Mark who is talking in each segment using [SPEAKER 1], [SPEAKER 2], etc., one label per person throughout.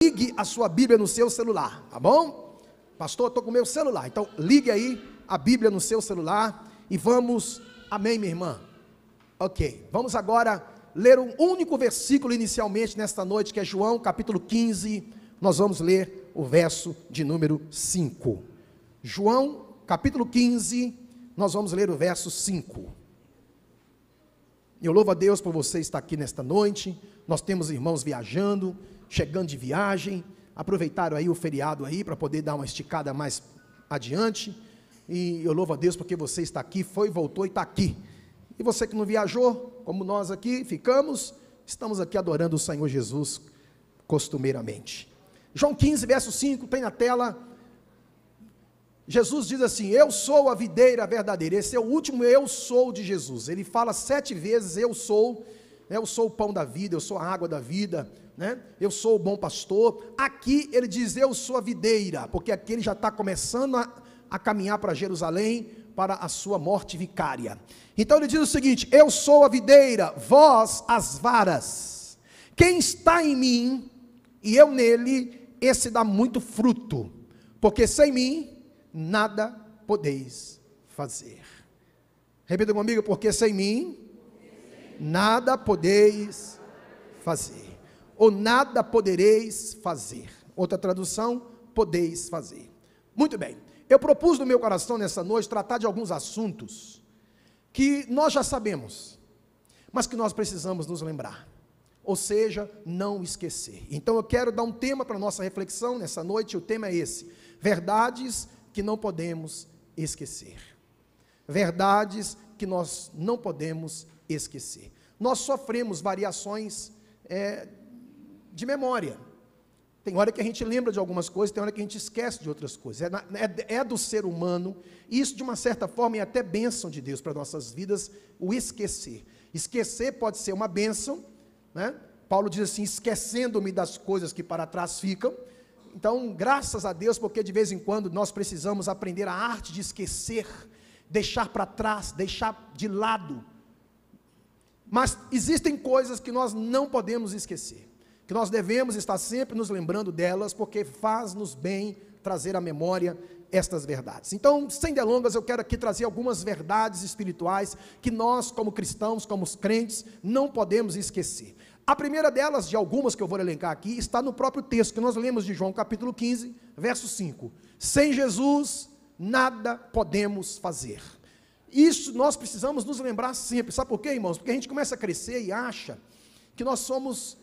[SPEAKER 1] Ligue a sua Bíblia no seu celular, tá bom? Pastor, eu estou com o meu celular, então ligue aí a Bíblia no seu celular e vamos, amém, minha irmã? Ok, vamos agora ler um único versículo inicialmente nesta noite, que é João capítulo 15, nós vamos ler o verso de número 5. João capítulo 15, nós vamos ler o verso 5. Eu louvo a Deus por você estar aqui nesta noite. Nós temos irmãos viajando, chegando de viagem, aproveitaram aí o feriado aí para poder dar uma esticada mais adiante, e eu louvo a Deus porque você está aqui, foi, voltou e está aqui. E você que não viajou, como nós aqui ficamos, estamos aqui adorando o Senhor Jesus costumeiramente. João 15, verso 5, tem na tela. Jesus diz assim: eu sou a videira verdadeira. Esse é o último eu sou de Jesus. Ele fala 7 vezes eu sou o pão da vida, eu sou a água da vida, né? Eu sou o bom pastor. Aqui ele diz eu sou a videira, porque aqui ele já está começando a caminhar para Jerusalém, para a sua morte vicária. Então ele diz o seguinte: eu sou a videira, vós as varas. Quem está em mim e eu nele, esse dá muito fruto, porque sem mim nada podeis fazer. Repita comigo: porque sem mim nada podeis fazer, ou nada podereis fazer. Outra tradução: podeis fazer. Muito bem, eu propus no meu coração nessa noite tratar de alguns assuntos que nós já sabemos, mas que nós precisamos nos lembrar, ou seja, não esquecer. Então eu quero dar um tema para a nossa reflexão nessa noite. O tema é esse: verdades que não podemos esquecer. Verdades que nós não podemos esquecer. Nós sofremos variações de memória. Tem hora que a gente lembra de algumas coisas, tem hora que a gente esquece de outras coisas. É do ser humano, e isso de uma certa forma é até bênção de Deus para nossas vidas, o esquecer. Esquecer pode ser uma bênção, né? Paulo diz assim: esquecendo-me das coisas que para trás ficam. Então, graças a Deus, porque de vez em quando nós precisamos aprender a arte de esquecer, deixar para trás, deixar de lado. Mas existem coisas que nós não podemos esquecer, que nós devemos estar sempre nos lembrando delas, porque faz-nos bem trazer à memória estas verdades. Então, sem delongas, eu quero aqui trazer algumas verdades espirituais que nós, como cristãos, como crentes, não podemos esquecer. A primeira delas, de algumas que eu vou elencar aqui, está no próprio texto que nós lemos de João capítulo 15, verso 5. Sem Jesus, nada podemos fazer. Isso nós precisamos nos lembrar sempre. Sabe por quê, irmãos? Porque a gente começa a crescer e acha que nós somos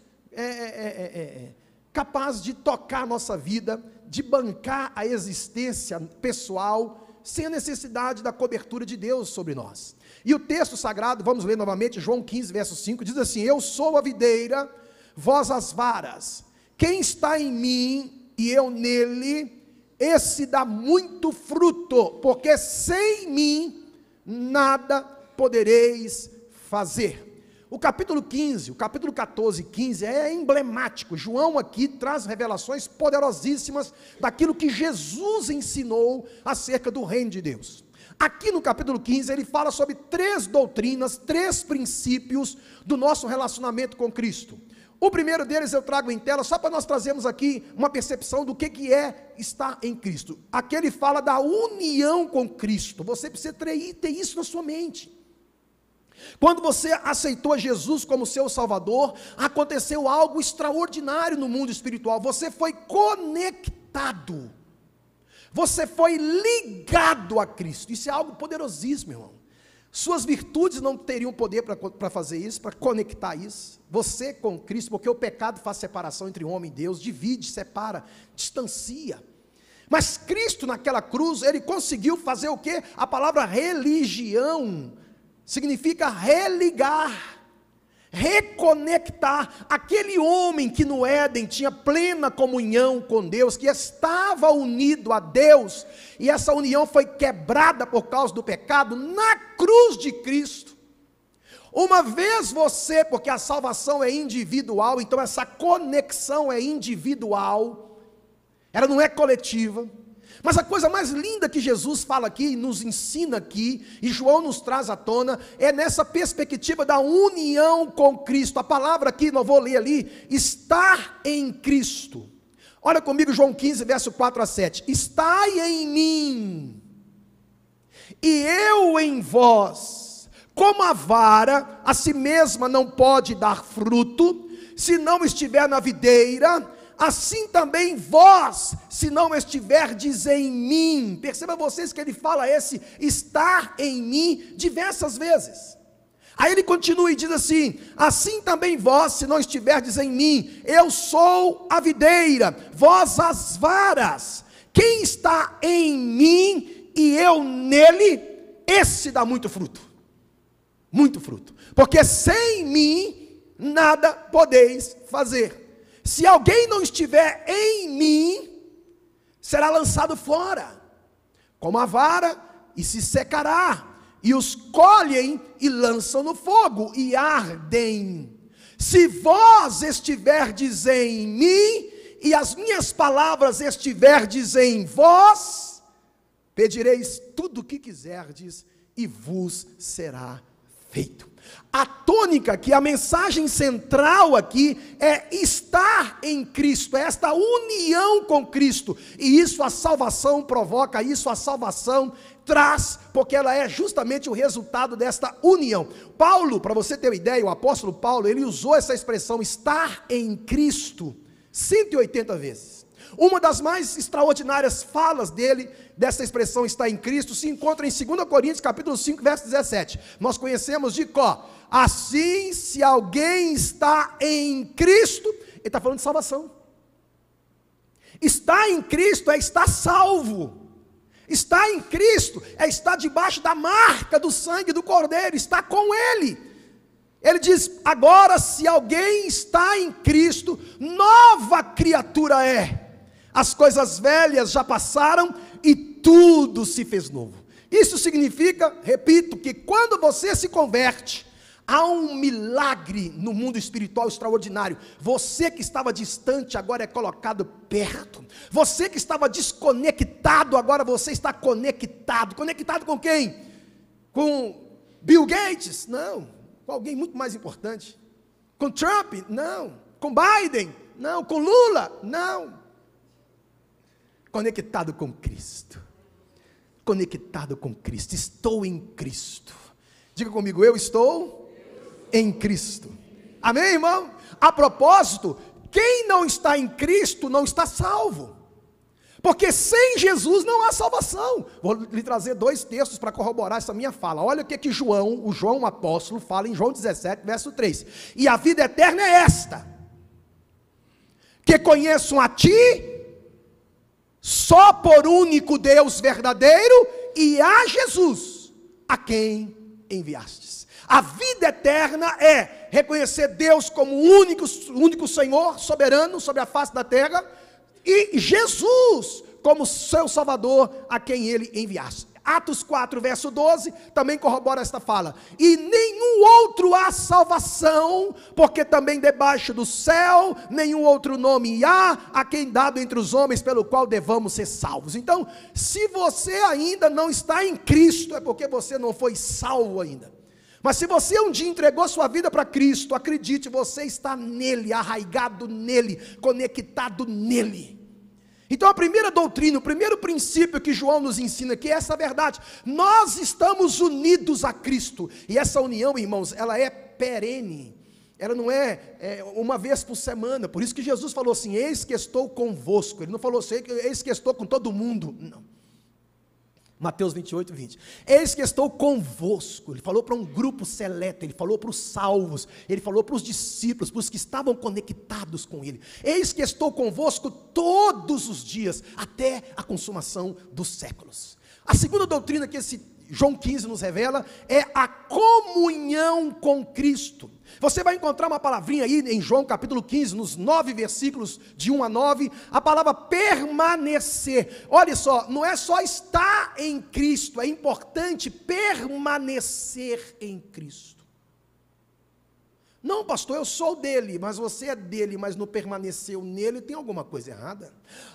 [SPEAKER 1] capazes de tocar a nossa vida, de bancar a existência pessoal, sem a necessidade da cobertura de Deus sobre nós. E o texto sagrado, vamos ler novamente, João 15, verso 5, diz assim: eu sou a videira, vós as varas. Quem está em mim e eu nele, esse dá muito fruto, porque sem mim nada podereis fazer. O capítulo 15, o capítulo 14 e 15 é emblemático. João aqui traz revelações poderosíssimas daquilo que Jesus ensinou acerca do reino de Deus. Aqui no capítulo 15 ele fala sobre 3 doutrinas, 3 princípios do nosso relacionamento com Cristo. O primeiro deles eu trago em tela, só para nós trazermos aqui uma percepção do que é estar em Cristo. Aqui ele fala da união com Cristo. Você precisa ter isso na sua mente. Quando você aceitou Jesus como seu Salvador, aconteceu algo extraordinário no mundo espiritual. Você foi conectado, você foi ligado a Cristo. Isso é algo poderosíssimo, irmão. Suas virtudes não teriam poder para fazer isso, para conectar isso. Você com Cristo, porque o pecado faz separação entre homem e Deus, divide, separa, distancia. Mas Cristo naquela cruz, ele conseguiu fazer o quê? A palavra religião significa religar, reconectar. Aquele homem que no Éden tinha plena comunhão com Deus, que estava unido a Deus, e essa união foi quebrada por causa do pecado, na cruz de Cristo. Uma vez você, porque a salvação é individual, então essa conexão é individual, ela não é coletiva. Mas a coisa mais linda que Jesus fala aqui, nos ensina aqui, e João nos traz à tona, é nessa perspectiva da união com Cristo. A palavra aqui, não vou ler ali, estar em Cristo. Olha comigo João 15, verso 4 a 7. Estai em mim, e eu em vós. Como a vara a si mesma não pode dar fruto, se não estiver na videira, assim também vós, se não estiverdes em mim. Perceba vocês que ele fala esse estar em mim diversas vezes. Aí ele continua e diz assim: assim também vós, se não estiverdes em mim, eu sou a videira, vós as varas. Quem está em mim e eu nele, esse dá muito fruto. Muito fruto. Porque sem mim, nada podeis fazer. Se alguém não estiver em mim, será lançado fora, como a vara, e se secará. E os colhem e lançam no fogo, e ardem. Se vós estiverdes em mim, e as minhas palavras estiverdes em vós, pedireis tudo o que quiserdes, e vos será feito. A tônica, que a mensagem central aqui é estar em Cristo, é esta união com Cristo, e isso a salvação provoca, isso a salvação traz, porque ela é justamente o resultado desta união. Paulo, para você ter uma ideia, o apóstolo Paulo, ele usou essa expressão estar em Cristo 180 vezes. Uma das mais extraordinárias falas dele, dessa expressão estar em Cristo, se encontra em 2 Coríntios capítulo 5, verso 17. Nós conhecemos de cor. Assim, se alguém está em Cristo, ele está falando de salvação. Estar em Cristo é estar salvo. Estar em Cristo é estar debaixo da marca do sangue do Cordeiro, estar com Ele. Ele diz: agora se alguém está em Cristo, nova criatura é. As coisas velhas já passaram e tudo se fez novo. Isso significa, repito, que quando você se converte, há um milagre no mundo espiritual extraordinário. Você que estava distante, agora é colocado perto. Você que estava desconectado, agora você está conectado. Conectado com quem? Com Bill Gates? Não. Com alguém muito mais importante. Com Trump? Não. Com Biden? Não. Com Lula? Não. Conectado com Cristo. Conectado com Cristo. Estou em Cristo. Diga comigo: eu estou em Cristo. Amém, irmão? A propósito, quem não está em Cristo não está salvo. Porque sem Jesus não há salvação. Vou lhe trazer 2 textos para corroborar essa minha fala. Olha o que o João apóstolo fala em João 17, verso 3. E a vida eterna é esta: que conheçam a ti, só por único Deus verdadeiro, e a Jesus, a quem enviastes. A vida eterna é reconhecer Deus como o único Senhor, soberano sobre a face da terra, e Jesus como seu Salvador, a quem Ele enviaste. Atos 4, verso 12, também corrobora esta fala. E nenhum outro há salvação, porque também debaixo do céu, nenhum outro nome há, a quem dado entre os homens, pelo qual devamos ser salvos. Então, se você ainda não está em Cristo, é porque você não foi salvo ainda. Mas se você um dia entregou sua vida para Cristo, acredite, você está nele, arraigado nele, conectado nele. Então a primeira doutrina, o primeiro princípio que João nos ensina aqui é essa verdade: nós estamos unidos a Cristo, e essa união, irmãos, ela é perene, ela não é uma vez por semana. Por isso que Jesus falou assim: eis que estou convosco. Ele não falou assim: eis que estou com todo mundo, não. Mateus 28, 20. Eis que estou convosco. Ele falou para um grupo seleto, ele falou para os salvos, ele falou para os discípulos, para os que estavam conectados com ele. Eis que estou convosco todos os dias, até a consumação dos séculos. A segunda doutrina que esse João 15 nos revela é a comunhão com Cristo. Você vai encontrar uma palavrinha aí em João capítulo 15, nos 9 versículos de 1 a 9, a palavra permanecer. Olha só, não é só estar em Cristo, é importante permanecer em Cristo. Não, pastor, eu sou dele, mas você é dele, mas não permaneceu nele, tem alguma coisa errada.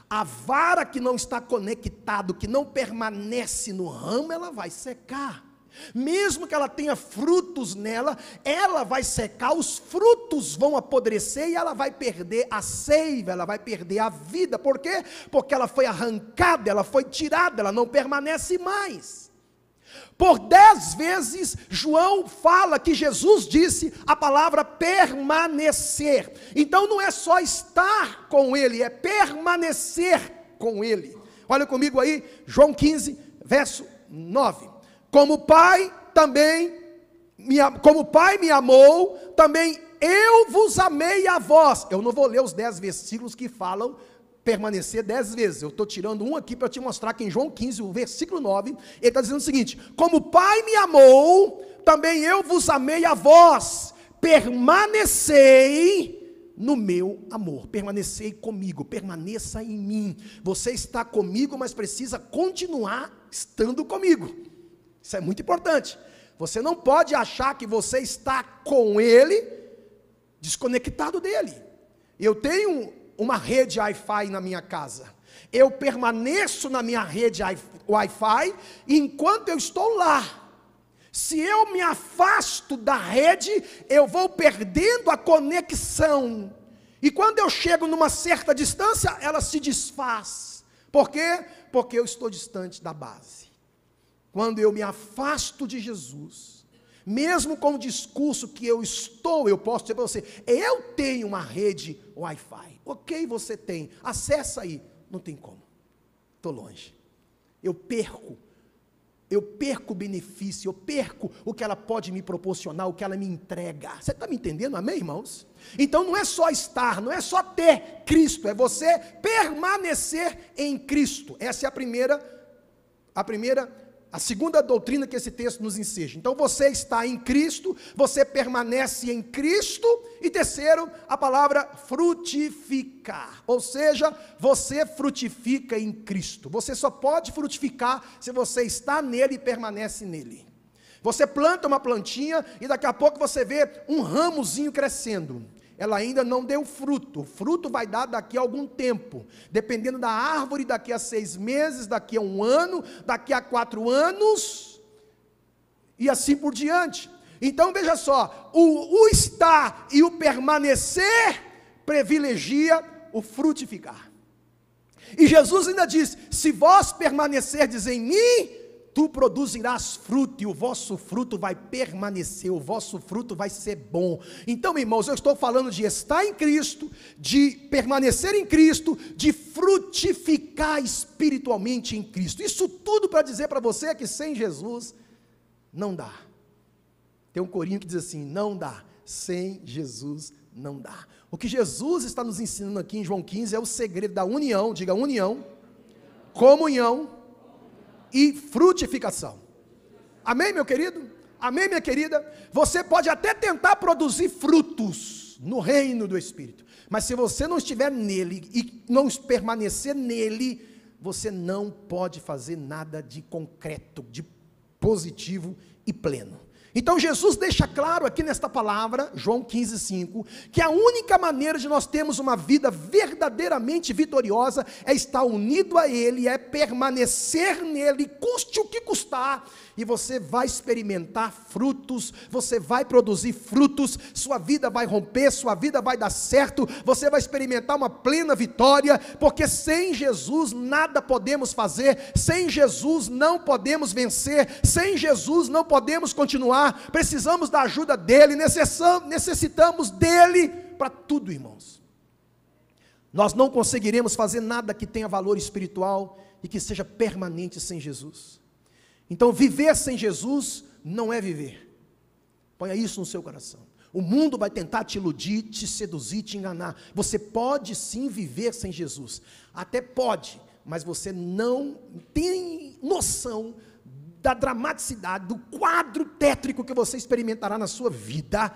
[SPEAKER 1] A vara que não está conectado, que não permanece no ramo, ela vai secar. Mesmo que ela tenha frutos nela, ela vai secar, os frutos vão apodrecer e ela vai perder a seiva, ela vai perder a vida. Por quê? Porque ela foi arrancada, ela foi tirada, ela não permanece mais. Por 10 vezes, João fala que Jesus disse a palavra permanecer. Então não é só estar com ele, é permanecer com ele. Olha comigo aí, João 15, verso 9. Como o Pai me amou, também eu vos amei a vós. Eu não vou ler os 10 versículos que falam permanecer 10 vezes. Eu estou tirando um aqui para te mostrar que em João 15, o versículo 9, ele está dizendo o seguinte: como o Pai me amou, também eu vos amei a vós. Permanecei no meu amor, permanecei comigo, permaneça em mim. Você está comigo, mas precisa continuar estando comigo. Isso é muito importante. Você não pode achar que você está com ele, desconectado dele. Eu tenho uma rede Wi-Fi na minha casa. Eu permaneço na minha rede Wi-Fi enquanto eu estou lá. Se eu me afasto da rede, eu vou perdendo a conexão. E quando eu chego numa certa distância, ela se desfaz. Por quê? Porque eu estou distante da base. Quando eu me afasto de Jesus, mesmo com o discurso que eu posso dizer para você, eu tenho uma rede Wi-Fi. Ok, você tem, acessa aí. Não tem como, estou longe. Eu perco o benefício, eu perco o que ela pode me proporcionar, o que ela me entrega. Você está me entendendo, amém, irmãos? Então não é só estar, não é só ter Cristo, é você permanecer em Cristo. Essa é a segunda doutrina que esse texto nos enseja. Então você está em Cristo, você permanece em Cristo, e terceiro, a palavra frutificar, ou seja, você frutifica em Cristo. Você só pode frutificar se você está nele e permanece nele. Você planta uma plantinha e daqui a pouco você vê um ramozinho crescendo. Ela ainda não deu fruto, o fruto vai dar daqui a algum tempo, dependendo da árvore, daqui a 6 meses, daqui a 1 ano, daqui a 4 anos, e assim por diante. Então veja só, o estar e o permanecer privilegia o frutificar. E Jesus ainda diz: se vós permanecerdes em mim, tu produzirás fruto, e o vosso fruto vai permanecer, o vosso fruto vai ser bom. Então, irmãos, eu estou falando de estar em Cristo, de permanecer em Cristo, de frutificar espiritualmente em Cristo. Isso tudo para dizer para você que sem Jesus não dá. Tem um corinho que diz assim: não dá, sem Jesus não dá. O que Jesus está nos ensinando aqui em João 15 é o segredo da união, diga união, comunhão e frutificação. Amém, meu querido? Amém, minha querida? Você pode até tentar produzir frutos no reino do Espírito, mas se você não estiver nele e não permanecer nele, você não pode fazer nada de concreto, de positivo e pleno. Então Jesus deixa claro aqui nesta palavra, João 15:5, que a única maneira de nós termos uma vida verdadeiramente vitoriosa é estar unido a Ele, é permanecer nele, custe o que custar, e você vai experimentar frutos, você vai produzir frutos, sua vida vai romper, sua vida vai dar certo, você vai experimentar uma plena vitória, porque sem Jesus nada podemos fazer, sem Jesus não podemos vencer, sem Jesus não podemos continuar. Precisamos da ajuda dele, necessitamos dele para tudo, irmãos. Nós não conseguiremos fazer nada que tenha valor espiritual e que seja permanente sem Jesus. Então viver sem Jesus não é viver. Ponha isso no seu coração. O mundo vai tentar te iludir, te seduzir, te enganar. Você pode sim viver sem Jesus, até pode, mas você não tem noção da dramaticidade, do quadro tétrico que você experimentará na sua vida,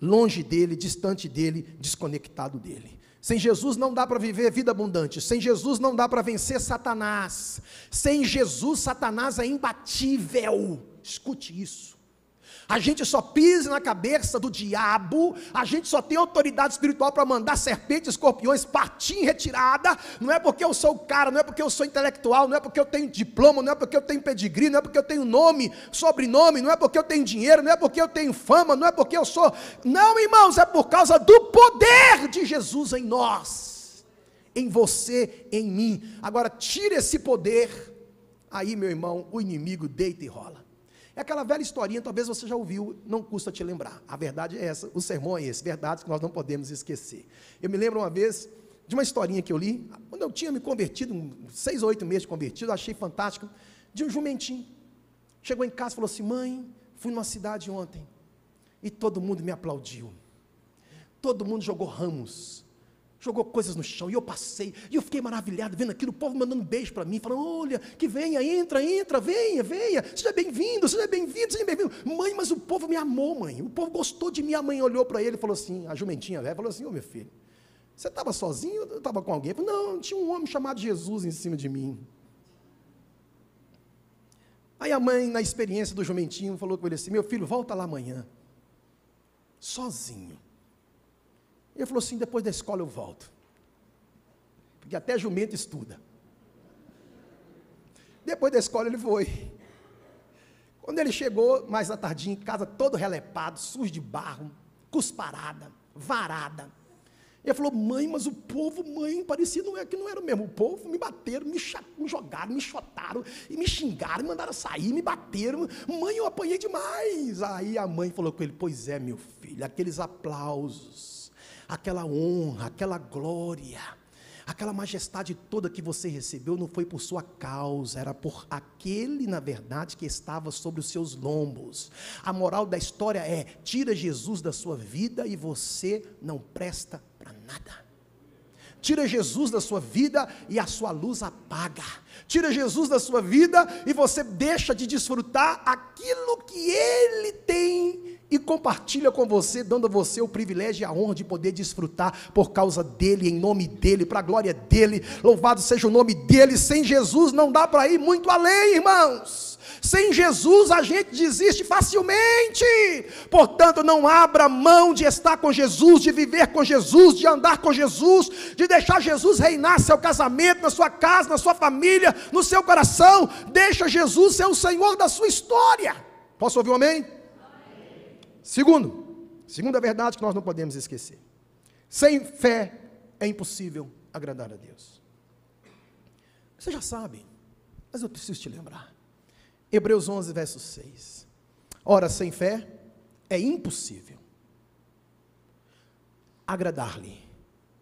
[SPEAKER 1] longe dele, distante dele, desconectado dele. Sem Jesus não dá para viver vida abundante, sem Jesus não dá para vencer Satanás, sem Jesus Satanás é imbatível. Escute isso. A gente só pisa na cabeça do diabo, a gente só tem autoridade espiritual para mandar serpentes, escorpiões partir em retirada. Não é porque eu sou o cara, não é porque eu sou intelectual, não é porque eu tenho diploma, não é porque eu tenho pedigree, não é porque eu tenho nome, sobrenome, não é porque eu tenho dinheiro, não é porque eu tenho fama, não é porque eu sou... Não, irmãos, é por causa do poder de Jesus em nós, em você, em mim. Agora, tira esse poder, aí, meu irmão, o inimigo deita e rola. É aquela velha historinha, talvez você já ouviu, não custa te lembrar. A verdade é essa, o sermão é esse, verdades que nós não podemos esquecer. Eu me lembro uma vez de uma historinha que eu li, quando eu tinha me convertido, 6 ou 8 meses de convertido, achei fantástico, de um jumentinho. Chegou em casa e falou assim: mãe, fui numa cidade ontem, e todo mundo me aplaudiu. Todo mundo jogou ramos, jogou coisas no chão, e eu passei, e eu fiquei maravilhado, vendo aquilo, o povo mandando beijo para mim, falando: olha, que venha, entra, venha, seja bem-vindo, seja bem-vindo, seja bem-vindo. Mãe, mas o povo me amou, mãe, o povo gostou de mim. A mãe olhou para ele e falou assim, a jumentinha velha, falou assim: ô meu filho, você estava sozinho ou estava com alguém? Eu falei: não, tinha um homem chamado Jesus em cima de mim. Aí a mãe, na experiência do jumentinho, falou com ele assim: meu filho, volta lá amanhã, sozinho. Ele falou assim: depois da escola eu volto, porque até jumento estuda. Depois da escola ele foi. Quando ele chegou, mais à tardinha, em casa todo relepado, sujo de barro, cusparada, varada. Ele falou: mãe, mas o povo, mãe, parecia que não era o mesmo. O povo me bateram, me jogaram, me chotaram, e me xingaram, me mandaram sair, me bateram. Mãe, eu apanhei demais. Aí a mãe falou com ele: pois é, meu filho, aqueles aplausos, aquela honra, aquela glória, aquela majestade toda que você recebeu não foi por sua causa, era por aquele, na verdade, que estava sobre os seus lombos. A moral da história é: tira Jesus da sua vida e você não presta para nada. Tira Jesus da sua vida e a sua luz apaga. Tira Jesus da sua vida e você deixa de desfrutar aquilo que Ele tem e compartilha com você, dando a você o privilégio e a honra de poder desfrutar por causa dEle, em nome dEle, para a glória dEle. Louvado seja o nome dEle. Sem Jesus não dá para ir muito além, irmãos. Sem Jesus a gente desiste facilmente. Portanto, não abra mão de estar com Jesus, de viver com Jesus, de andar com Jesus, de deixar Jesus reinar seu casamento, na sua casa, na sua família, no seu coração. Deixa Jesus ser o Senhor da sua história. Posso ouvir um amém? Segunda verdade que nós não podemos esquecer: sem fé é impossível agradar a Deus. Você já sabe, mas eu preciso te lembrar. Hebreus 11, verso 6. Ora, sem fé é impossível agradar-lhe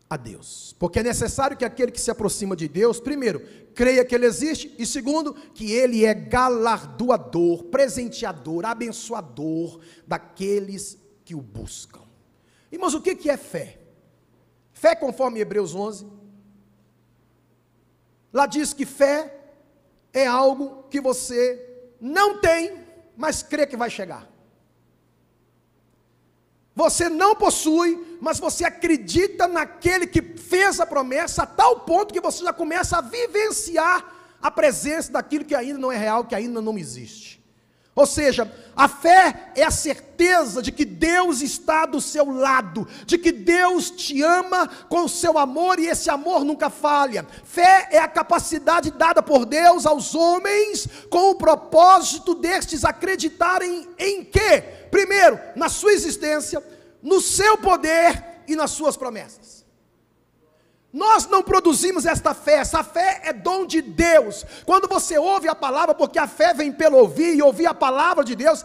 [SPEAKER 1] a Deus, porque é necessário que aquele que se aproxima de Deus, primeiro, creia que Ele existe, e segundo, que Ele é galardoador, presenteador, abençoador daqueles que o buscam. Irmãos, o que é fé? Fé, conforme Hebreus 11, lá diz que fé é algo que você não tem, mas crê que vai chegar. Você não possui, mas você acredita naquele que fez a promessa, a tal ponto que você já começa a vivenciar a presença daquilo que ainda não é real, que ainda não existe. Ou seja, a fé é a certeza de que Deus está do seu lado, de que Deus te ama com o seu amor e esse amor nunca falha. Fé é a capacidade dada por Deus aos homens com o propósito destes acreditarem em quê? Primeiro, na sua existência, no seu poder e nas suas promessas. Nós não produzimos esta fé, essa fé é dom de Deus. Quando você ouve a palavra, porque a fé vem pelo ouvir, e ouvir a palavra de Deus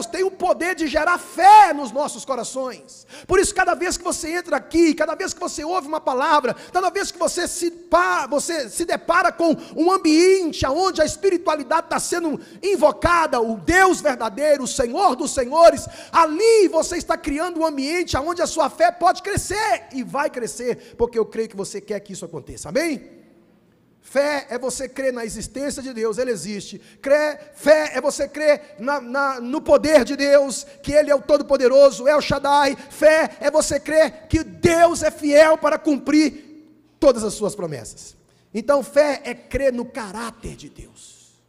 [SPEAKER 1] tem o poder de gerar fé nos nossos corações. Por isso, cada vez que você entra aqui, cada vez que você ouve uma palavra, cada vez que você se depara com um ambiente onde a espiritualidade está sendo invocada, o Deus verdadeiro, o Senhor dos senhores, ali você está criando um ambiente onde a sua fé pode crescer, e vai crescer, porque eu creio que você quer que isso aconteça, amém? Fé é você crer na existência de Deus, Ele existe. Fé é você crer no poder de Deus, que Ele é o Todo-Poderoso, El Shaddai. Fé é você crer que Deus é fiel para cumprir todas as suas promessas. Então fé é crer no caráter de Deus.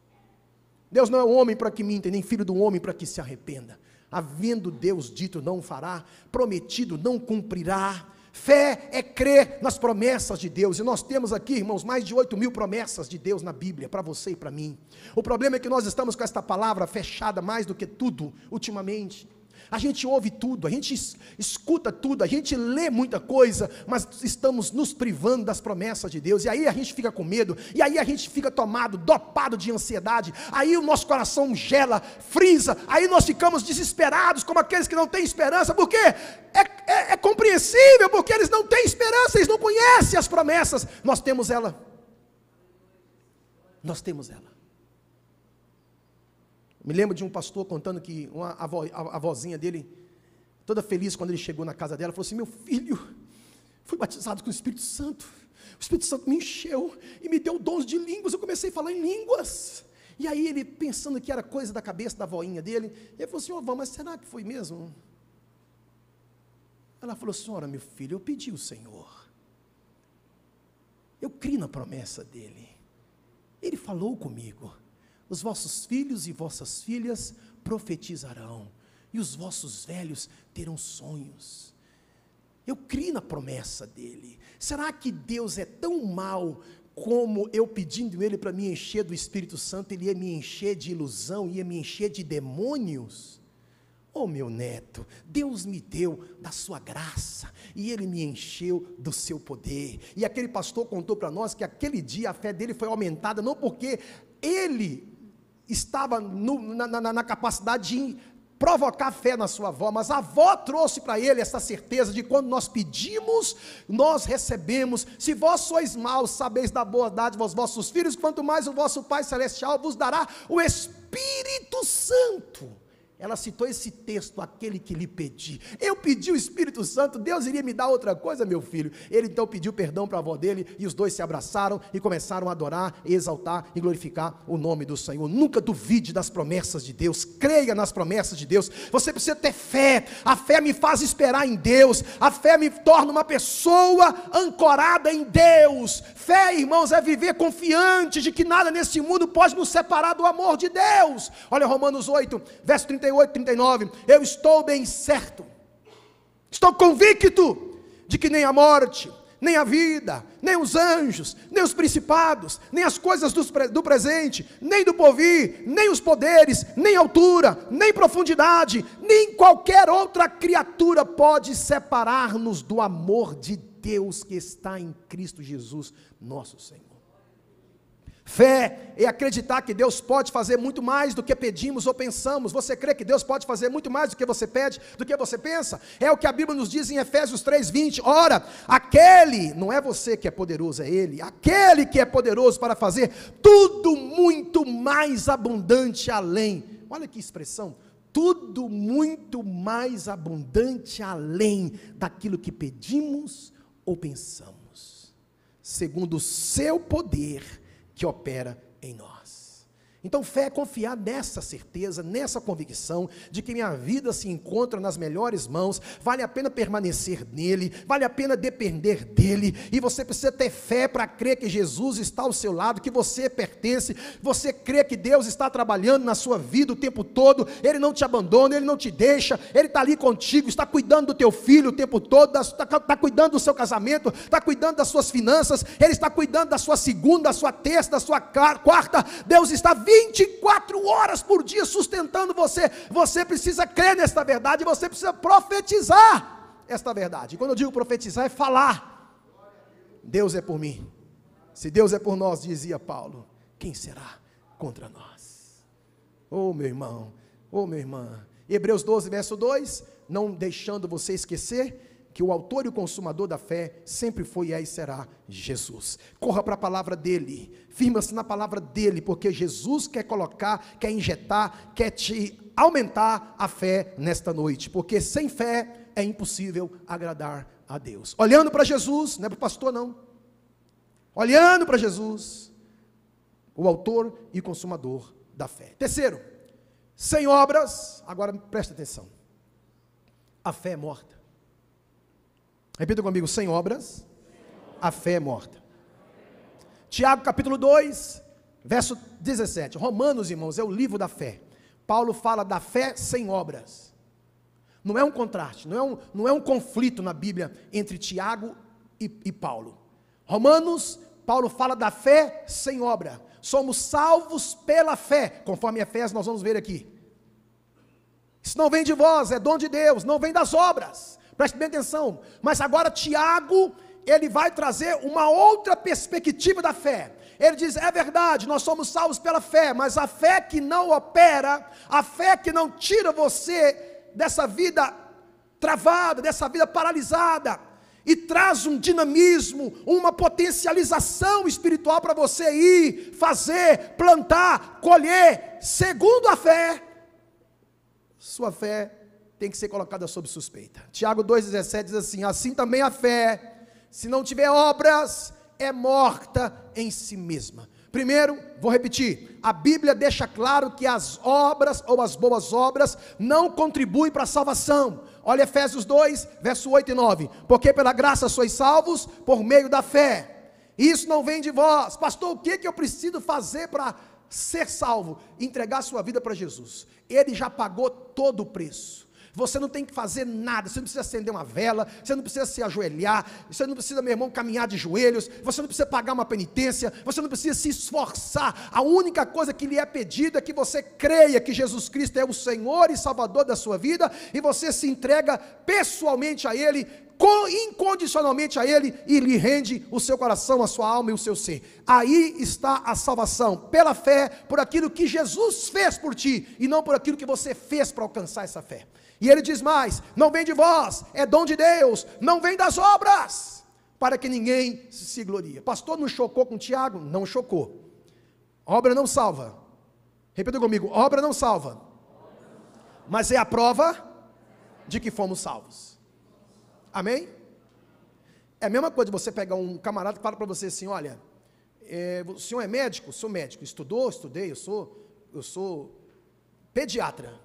[SPEAKER 1] Deus não é homem para que minta, nem filho do homem para que se arrependa. Havendo Deus dito não fará, prometido não cumprirá. Fé é crer nas promessas de Deus, e nós temos aqui, irmãos, mais de 8.000 promessas de Deus na Bíblia, para você e para mim. O problema é que nós estamos com esta palavra fechada mais do que tudo, ultimamente. A gente ouve tudo, a gente escuta tudo, a gente lê muita coisa, mas estamos nos privando das promessas de Deus, e aí a gente fica com medo, e aí a gente fica tomado, dopado de ansiedade, aí o nosso coração gela, frisa, aí nós ficamos desesperados, como aqueles que não têm esperança, porque é compreensível, porque eles não têm esperança, eles não conhecem as promessas. Nós temos ela. Me lembro de um pastor contando que a vozinha dele, toda feliz quando ele chegou na casa dela, falou assim: meu filho, fui batizado com o Espírito Santo, o Espírito Santo me encheu e me deu dons de línguas, eu comecei a falar em línguas. E aí ele, pensando que era coisa da cabeça da voinha dele, ele falou assim: vó, mas será que foi mesmo? Ela falou: senhora, meu filho, eu pedi ao Senhor, eu criei na promessa dele, ele falou comigo: os vossos filhos e vossas filhas profetizarão, e os vossos velhos terão sonhos. Eu criei na promessa dele. Será que Deus é tão mau, como eu pedindo ele para me encher do Espírito Santo, ele ia me encher de ilusão, ia me encher de demônios? Oh, meu neto, Deus me deu da sua graça, e ele me encheu do seu poder. E aquele pastor contou para nós que aquele dia a fé dele foi aumentada, não porque ele estava na capacidade de provocar fé na sua avó, mas a avó trouxe para ele essa certeza de quando nós pedimos, nós recebemos. Se vós sois maus, sabeis dar boa dádiva aos vossos filhos, quanto mais o vosso Pai Celestial vos dará o Espírito Santo. Ela citou esse texto: aquele que lhe pedi. Eu pedi o Espírito Santo, Deus iria me dar outra coisa, meu filho? Ele então pediu perdão para a avó dele, e os dois se abraçaram e começaram a adorar, exaltar e glorificar o nome do Senhor. Nunca duvide das promessas de Deus, creia nas promessas de Deus. Você precisa ter fé. A fé me faz esperar em Deus, a fé me torna uma pessoa ancorada em Deus. Fé, irmãos, é viver confiante de que nada nesse mundo pode nos separar do amor de Deus. Olha Romanos 8, verso 38, 39, eu estou bem certo, estou convicto de que nem a morte, nem a vida, nem os anjos, nem os principados, nem as coisas do presente, nem do porvir, nem os poderes, nem altura, nem profundidade, nem qualquer outra criatura pode separar-nos do amor de Deus que está em Cristo Jesus, nosso Senhor. Fé é acreditar que Deus pode fazer muito mais do que pedimos ou pensamos. Você crê que Deus pode fazer muito mais do que você pede, do que você pensa? É o que a Bíblia nos diz em Efésios 3:20. Ora, aquele, não é você que é poderoso, é Ele, aquele que é poderoso para fazer tudo muito mais abundante além. Olha que expressão, tudo muito mais abundante além daquilo que pedimos ou pensamos, segundo o seu poder que opera em nós. Então fé é confiar nessa certeza, nessa convicção de que minha vida se encontra nas melhores mãos, vale a pena permanecer nele, vale a pena depender dele, e você precisa ter fé para crer que Jesus está ao seu lado, que você pertence, você crê que Deus está trabalhando na sua vida o tempo todo, Ele não te abandona, Ele não te deixa, Ele está ali contigo, está cuidando do teu filho o tempo todo, está cuidando do seu casamento, está cuidando das suas finanças, Ele está cuidando da sua segunda, da sua terça, da sua quarta. Deus está 24 horas por dia sustentando você. Você precisa crer nesta verdade, você precisa profetizar esta verdade. E quando eu digo profetizar, é falar. Deus é por mim. Se Deus é por nós, dizia Paulo, quem será contra nós? Oh meu irmão, oh minha irmã. Hebreus 12, verso 2, não deixando você esquecer que o autor e o consumador da fé sempre foi e será Jesus. Corra para a palavra dele, firma-se na palavra dele, porque Jesus quer colocar, quer injetar, quer te aumentar a fé nesta noite, porque sem fé é impossível agradar a Deus. Olhando para Jesus, não é para o pastor não, olhando para Jesus, o autor e consumador da fé. Terceiro, sem obras, agora presta atenção, a fé é morta. Repita comigo, sem obras, a fé é morta. Tiago capítulo 2, Verso 17, Romanos, irmãos, é o livro da fé. Paulo fala da fé sem obras. Não é um contraste, não é um conflito na Bíblia entre Tiago e Paulo. Romanos, Paulo fala da fé sem obra. Somos salvos pela fé, conforme Efésios nós vamos ver aqui. Isso não vem de vós, é dom de Deus, não vem das obras. Preste bem atenção. Mas agora Tiago, ele vai trazer uma outra perspectiva da fé. Ele diz, é verdade, nós somos salvos pela fé, mas a fé que não opera, a fé que não tira você dessa vida travada, dessa vida paralisada, e traz um dinamismo, uma potencialização espiritual para você ir, fazer, plantar, colher, segundo a fé, sua fé tem que ser colocada sob suspeita. Tiago 2,17 diz assim, assim também a fé, se não tiver obras, é morta em si mesma. Primeiro, vou repetir, a Bíblia deixa claro que as obras ou as boas obras não contribuem para a salvação. Olha Efésios 2, verso 8 e 9, porque pela graça sois salvos por meio da fé, isso não vem de vós. Pastor, o que eu preciso fazer para ser salvo? Entregar a sua vida para Jesus, Ele já pagou todo o preço. Você não tem que fazer nada, você não precisa acender uma vela, você não precisa se ajoelhar, você não precisa, meu irmão, caminhar de joelhos, você não precisa pagar uma penitência, você não precisa se esforçar. A única coisa que lhe é pedida é que você creia que Jesus Cristo é o Senhor e Salvador da sua vida, e você se entrega pessoalmente a Ele, incondicionalmente a Ele, e lhe rende o seu coração, a sua alma e o seu ser. Aí está a salvação, pela fé, por aquilo que Jesus fez por ti, e não por aquilo que você fez para alcançar essa fé. E ele diz mais, não vem de vós, é dom de Deus, não vem das obras, para que ninguém se glorie. Pastor, não chocou com Tiago? Não chocou. Obra não salva. Repita comigo, obra não salva, mas é a prova de que fomos salvos. Amém? É a mesma coisa de você pegar um camarada que fala para você assim, olha, o senhor é médico? Sou médico. Estudei, eu sou pediatra.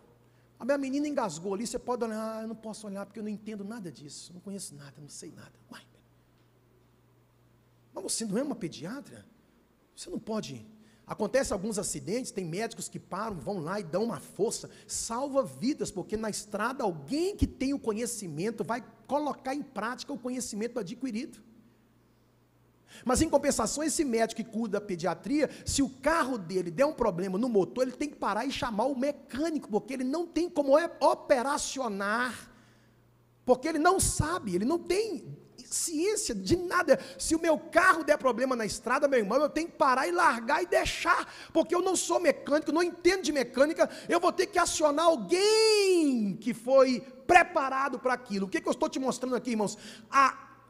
[SPEAKER 1] A minha menina engasgou ali, você pode olhar, eu não posso olhar porque eu não entendo nada disso, não conheço nada, não sei nada. Uai, mas você não é uma pediatra? Você não pode. Acontece alguns acidentes, tem médicos que param, vão lá e dão uma força, salva vidas, porque na estrada alguém que tem o conhecimento vai colocar em prática o conhecimento adquirido. Mas em compensação, esse médico que cuida da pediatria, se o carro dele der um problema no motor, ele tem que parar e chamar o mecânico, porque ele não tem como operacionar, porque ele não sabe, ele não tem ciência de nada. Se o meu carro der problema na estrada, meu irmão, eu tenho que parar e largar e deixar, porque eu não sou mecânico, não entendo de mecânica, eu vou ter que acionar alguém que foi preparado para aquilo. O que eu estou te mostrando aqui, irmãos?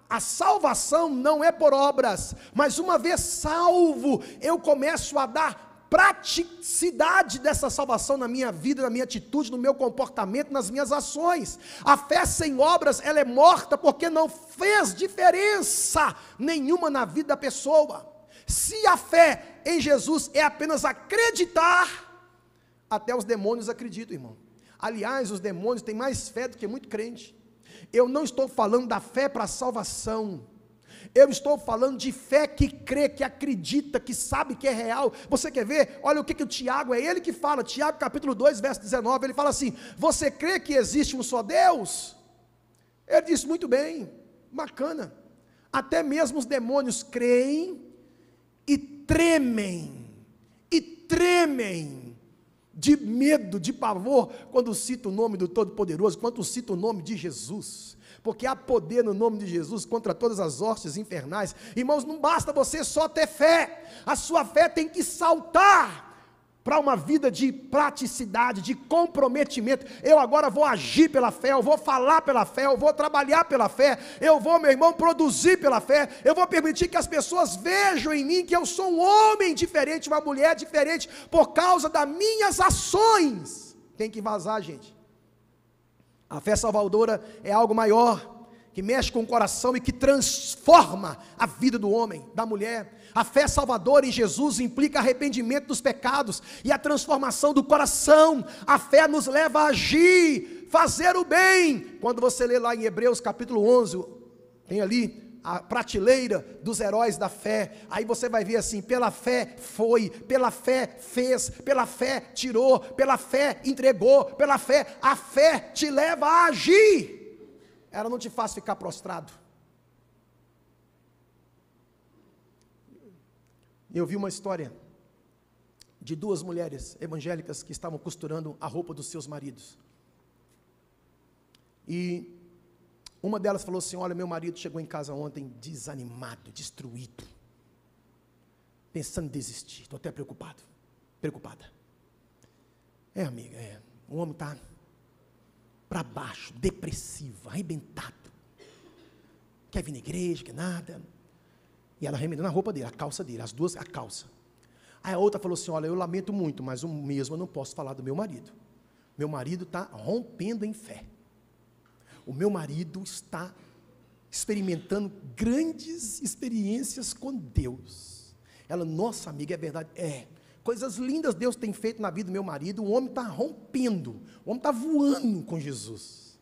[SPEAKER 1] A salvação não é por obras, mas uma vez salvo, eu começo a dar praticidade dessa salvação na minha vida, na minha atitude, no meu comportamento, nas minhas ações. A fé sem obras, ela é morta porque não fez diferença nenhuma na vida da pessoa. Se a fé em Jesus é apenas acreditar, até os demônios acreditam, irmão. Aliás, os demônios têm mais fé do que muito crente. Eu não estou falando da fé para a salvação, eu estou falando de fé que crê, que acredita, que sabe que é real. Você quer ver? Olha o que o Tiago, é ele que fala, Tiago capítulo 2, verso 19, ele fala assim, você crê que existe um só Deus? Ele diz, muito bem, bacana, até mesmo os demônios creem e tremem, de medo, de pavor, quando cita o nome do Todo-Poderoso, quando cita o nome de Jesus, porque há poder no nome de Jesus contra todas as hostes infernais. Irmãos, não basta você só ter fé, a sua fé tem que saltar para uma vida de praticidade, de comprometimento. Eu agora vou agir pela fé, eu vou falar pela fé, eu vou trabalhar pela fé, eu vou, meu irmão, produzir pela fé, eu vou permitir que as pessoas vejam em mim que eu sou um homem diferente, uma mulher diferente, por causa das minhas ações. Tem que vazar, gente. A fé salvadora é algo maior, que mexe com o coração e que transforma a vida do homem, da mulher. A fé salvadora em Jesus implica arrependimento dos pecados e a transformação do coração. A fé nos leva a agir, fazer o bem. Quando você lê lá em Hebreus capítulo 11, tem ali a prateleira dos heróis da fé, aí você vai ver assim: pela fé foi, pela fé fez, pela fé tirou, pela fé entregou, pela fé, a fé te leva a agir, ela não te faz ficar prostrado. Eu vi uma história de duas mulheres evangélicas que estavam costurando a roupa dos seus maridos. E uma delas falou assim: olha, meu marido chegou em casa ontem desanimado, destruído, pensando em desistir, estou até preocupada. Amiga, o homem está para baixo, depressivo, arrebentado, quer vir na igreja, quer nada. E ela remendando a roupa dele, a calça dele, as duas, a calça. Aí a outra falou assim: olha, eu lamento muito, mas o mesmo eu não posso falar do meu marido. Meu marido está rompendo em fé. O meu marido está experimentando grandes experiências com Deus. Ela: nossa amiga, é verdade? Coisas lindas Deus tem feito na vida do meu marido. O homem está rompendo, o homem está voando com Jesus.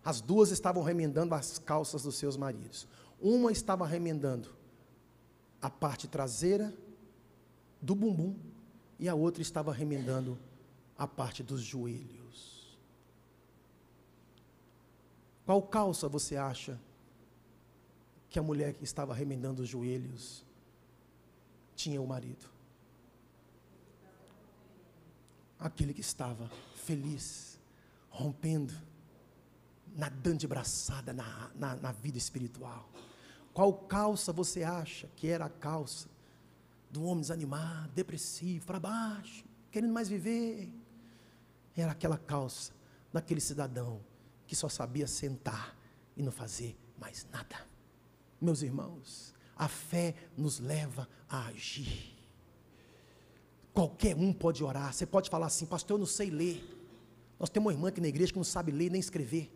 [SPEAKER 1] As duas estavam remendando as calças dos seus maridos. Uma estava remendando a parte traseira do bumbum, e a outra estava remendando a parte dos joelhos. Qual calça você acha que a mulher que estava remendando os joelhos tinha o marido? Aquele que estava feliz, rompendo, nadando de braçada na vida espiritual. Qual calça você acha que era a calça do homem desanimado, depressivo, para baixo, querendo mais viver? Era aquela calça daquele cidadão que só sabia sentar e não fazer mais nada. Meus irmãos, a fé nos leva a agir. Qualquer um pode orar. Você pode falar assim: pastor, eu não sei ler. Nós temos uma irmã aqui na igreja que não sabe ler nem escrever.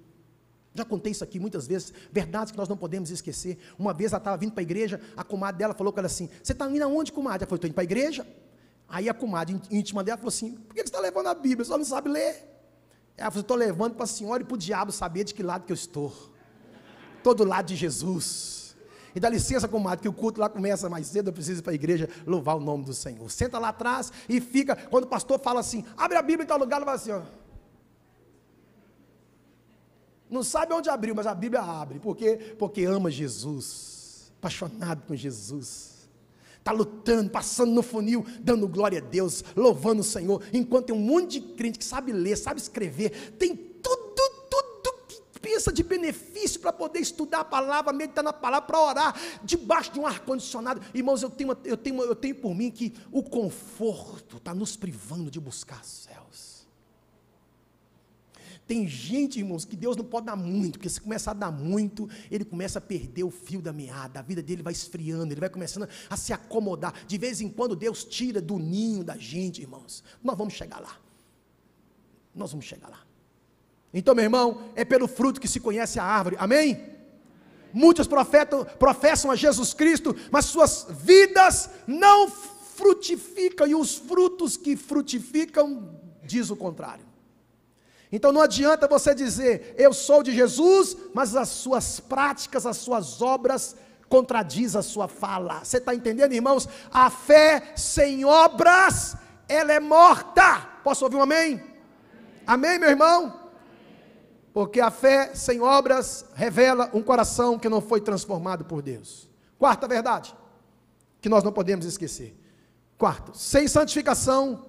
[SPEAKER 1] Já contei isso aqui muitas vezes, verdades que nós não podemos esquecer. Uma vez ela estava vindo para a igreja, a comadre dela falou com ela assim: você está indo aonde, comadre? Ela falou: estou indo para a igreja. Aí a comadre íntima dela falou assim: por que você está levando a Bíblia? Você só não sabe ler. Ela falou: estou levando para a senhora e para o diabo saber de que lado que eu estou. Estou do lado de Jesus. E dá licença, comadre, que o culto lá começa mais cedo, eu preciso ir para a igreja louvar o nome do Senhor. Senta lá atrás e fica, quando o pastor fala assim: abre a Bíblia em tal lugar, ela vai assim, ó. Não sabe onde abriu, mas a Bíblia abre. Por quê? Porque ama Jesus, apaixonado com Jesus. Está lutando, passando no funil, dando glória a Deus, louvando o Senhor. Enquanto tem um monte de crente que sabe ler, sabe escrever, tem tudo que pensa de benefício para poder estudar a palavra, meditar na palavra, para orar, debaixo de um ar-condicionado. Irmãos, eu tenho por mim que o conforto está nos privando de buscar os céus. Tem gente, irmãos, que Deus não pode dar muito, porque se começar a dar muito, ele começa a perder o fio da meada, a vida dele vai esfriando, ele vai começando a se acomodar. De vez em quando Deus tira do ninho da gente, irmãos. Nós vamos chegar lá. Nós vamos chegar lá. Então, meu irmão, é pelo fruto que se conhece a árvore, amém? Muitos professam a Jesus Cristo, mas suas vidas não frutificam, e os frutos que frutificam diz o contrário. Então não adianta você dizer: eu sou de Jesus, mas as suas práticas, as suas obras contradizem a sua fala. Você está entendendo, irmãos? A fé sem obras, ela é morta. Posso ouvir um amém? Amém, meu irmão? Porque a fé sem obras revela um coração que não foi transformado por Deus. Quarta verdade, que nós não podemos esquecer. Quarto, sem santificação,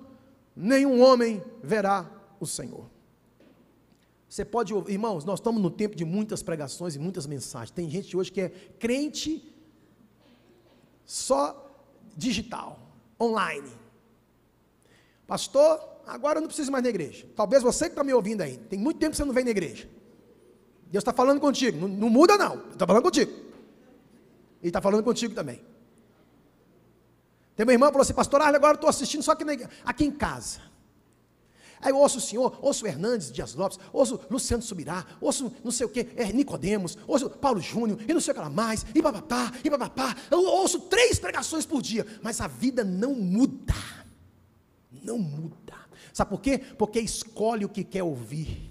[SPEAKER 1] nenhum homem verá o Senhor. Você pode ouvir, irmãos, nós estamos no tempo de muitas pregações e muitas mensagens. Tem gente hoje que é crente só digital, online. Pastor, agora eu não preciso mais na igreja. Talvez você que está me ouvindo aí, tem muito tempo que você não vem na igreja. Deus está falando contigo, não muda não, está falando contigo. E está falando contigo também. Tem uma irmã que falou assim: pastor, agora eu estou assistindo só aqui em casa. Aí eu ouço o senhor, ouço o Hernandes Dias Lopes, ouço Luciano Subirá, ouço não sei o que, Nicodemos, ouço Paulo Júnior, e não sei o que lá mais, e babapá, eu ouço 3 pregações por dia, mas a vida não muda, não muda. Sabe por quê? Porque escolhe o que quer ouvir.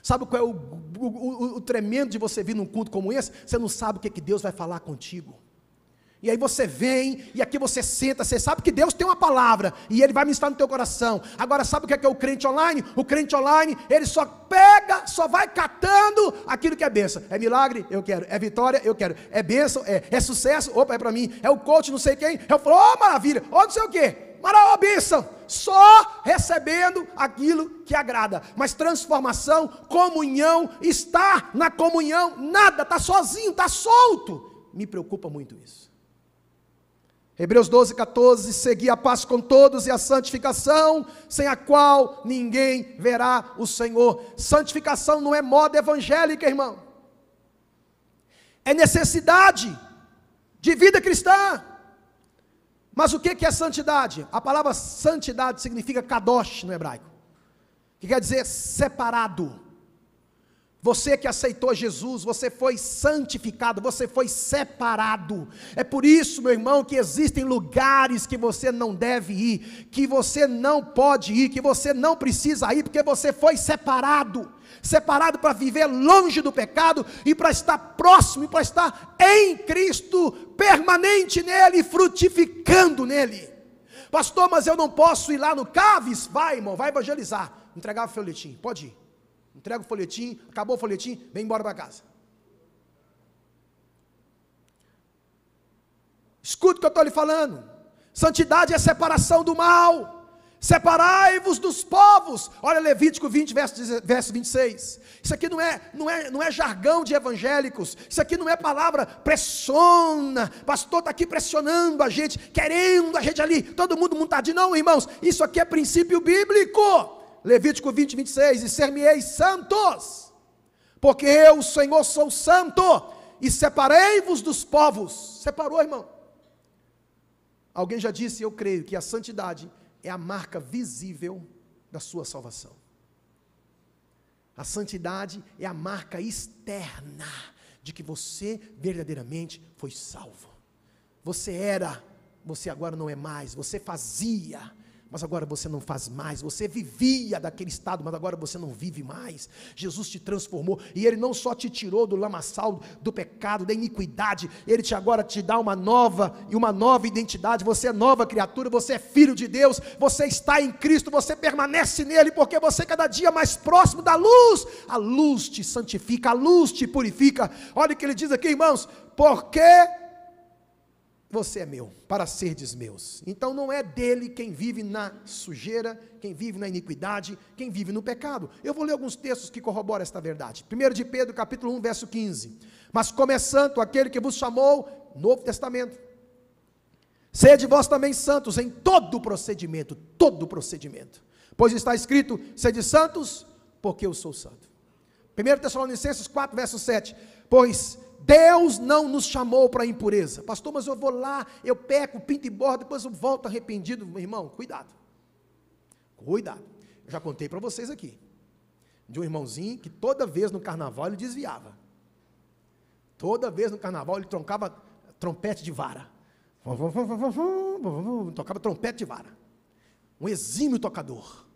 [SPEAKER 1] Sabe qual é o tremendo de você vir num culto como esse? Você não sabe o que Deus vai falar contigo. E aí você vem, e aqui você senta, você sabe que Deus tem uma palavra, e Ele vai ministrar no teu coração. Agora sabe o que é o crente online? O crente online, ele só pega, só vai catando aquilo que é bênção. É milagre? Eu quero. É vitória? Eu quero. É bênção? É sucesso? Opa, é para mim. É o coach não sei quem? Eu falo, oh maravilha, ou não sei o quê. Maravilha, bênção. Só recebendo aquilo que agrada. Mas transformação, comunhão, está na comunhão, nada, está sozinho, está solto. Me preocupa muito isso. Hebreus 12, 14, segui a paz com todos e a santificação, sem a qual ninguém verá o Senhor. Santificação não é moda evangélica, irmão. É necessidade de vida cristã. Mas o que é santidade? A palavra santidade significa kadosh no hebraico, que quer dizer separado. Você que aceitou Jesus, você foi santificado, você foi separado. É por isso, meu irmão, que existem lugares que você não deve ir, que você não pode ir, que você não precisa ir, porque você foi separado. Separado para viver longe do pecado e para estar próximo, e para estar em Cristo, permanente nele, frutificando nele. Pastor, mas eu não posso ir lá no Caves? Vai, irmão, vai evangelizar. Entregar o folhetim, pode ir. Entrega o folhetim, acabou o folhetim, vem embora para casa. Escuta o que eu estou lhe falando. Santidade é separação do mal. Separai-vos dos povos. Olha Levítico 20, verso 26. Isso aqui não é jargão de evangélicos. Isso aqui não é palavra pressiona. Pastor está aqui pressionando a gente, querendo a gente ali, todo mundo montadinho. Não, irmãos, isso aqui é princípio bíblico. Levítico 20, 26, e ser-me-eis santos, porque eu, o Senhor, sou santo, e separei-vos dos povos. Separou, irmão. Alguém já disse, eu creio, que a santidade é a marca visível da sua salvação. A santidade é a marca externa de que você verdadeiramente foi salvo. Você era, você agora não é mais. Você fazia, mas agora você não faz mais. Você vivia daquele estado, mas agora você não vive mais. Jesus te transformou, e Ele não só te tirou do lamaçal do pecado, da iniquidade, Ele agora te dá uma nova identidade. Você é nova criatura, você é filho de Deus, você está em Cristo, você permanece nele, porque você cada dia mais próximo da luz. A luz te santifica, a luz te purifica. Olha o que ele diz aqui, irmãos, porque você é meu, para serdes meus. Então não é dele quem vive na sujeira, quem vive na iniquidade, quem vive no pecado. Eu vou ler alguns textos que corroboram esta verdade. 1 de Pedro, capítulo 1, verso 15. Mas como é santo aquele que vos chamou, Novo Testamento. Sede vós também santos em todo procedimento, pois está escrito, sede santos, porque eu sou santo. 1 Tessalonicenses 4, verso 7, pois Deus não nos chamou para a impureza. Pastor, mas eu vou lá, eu peco, pinto e bordo, depois eu volto arrependido. Meu irmão, cuidado. Eu já contei para vocês aqui, de um irmãozinho que toda vez no carnaval ele desviava. Toda vez no carnaval ele tocava trompete de vara. Tocava trompete de vara. Um exímio tocador.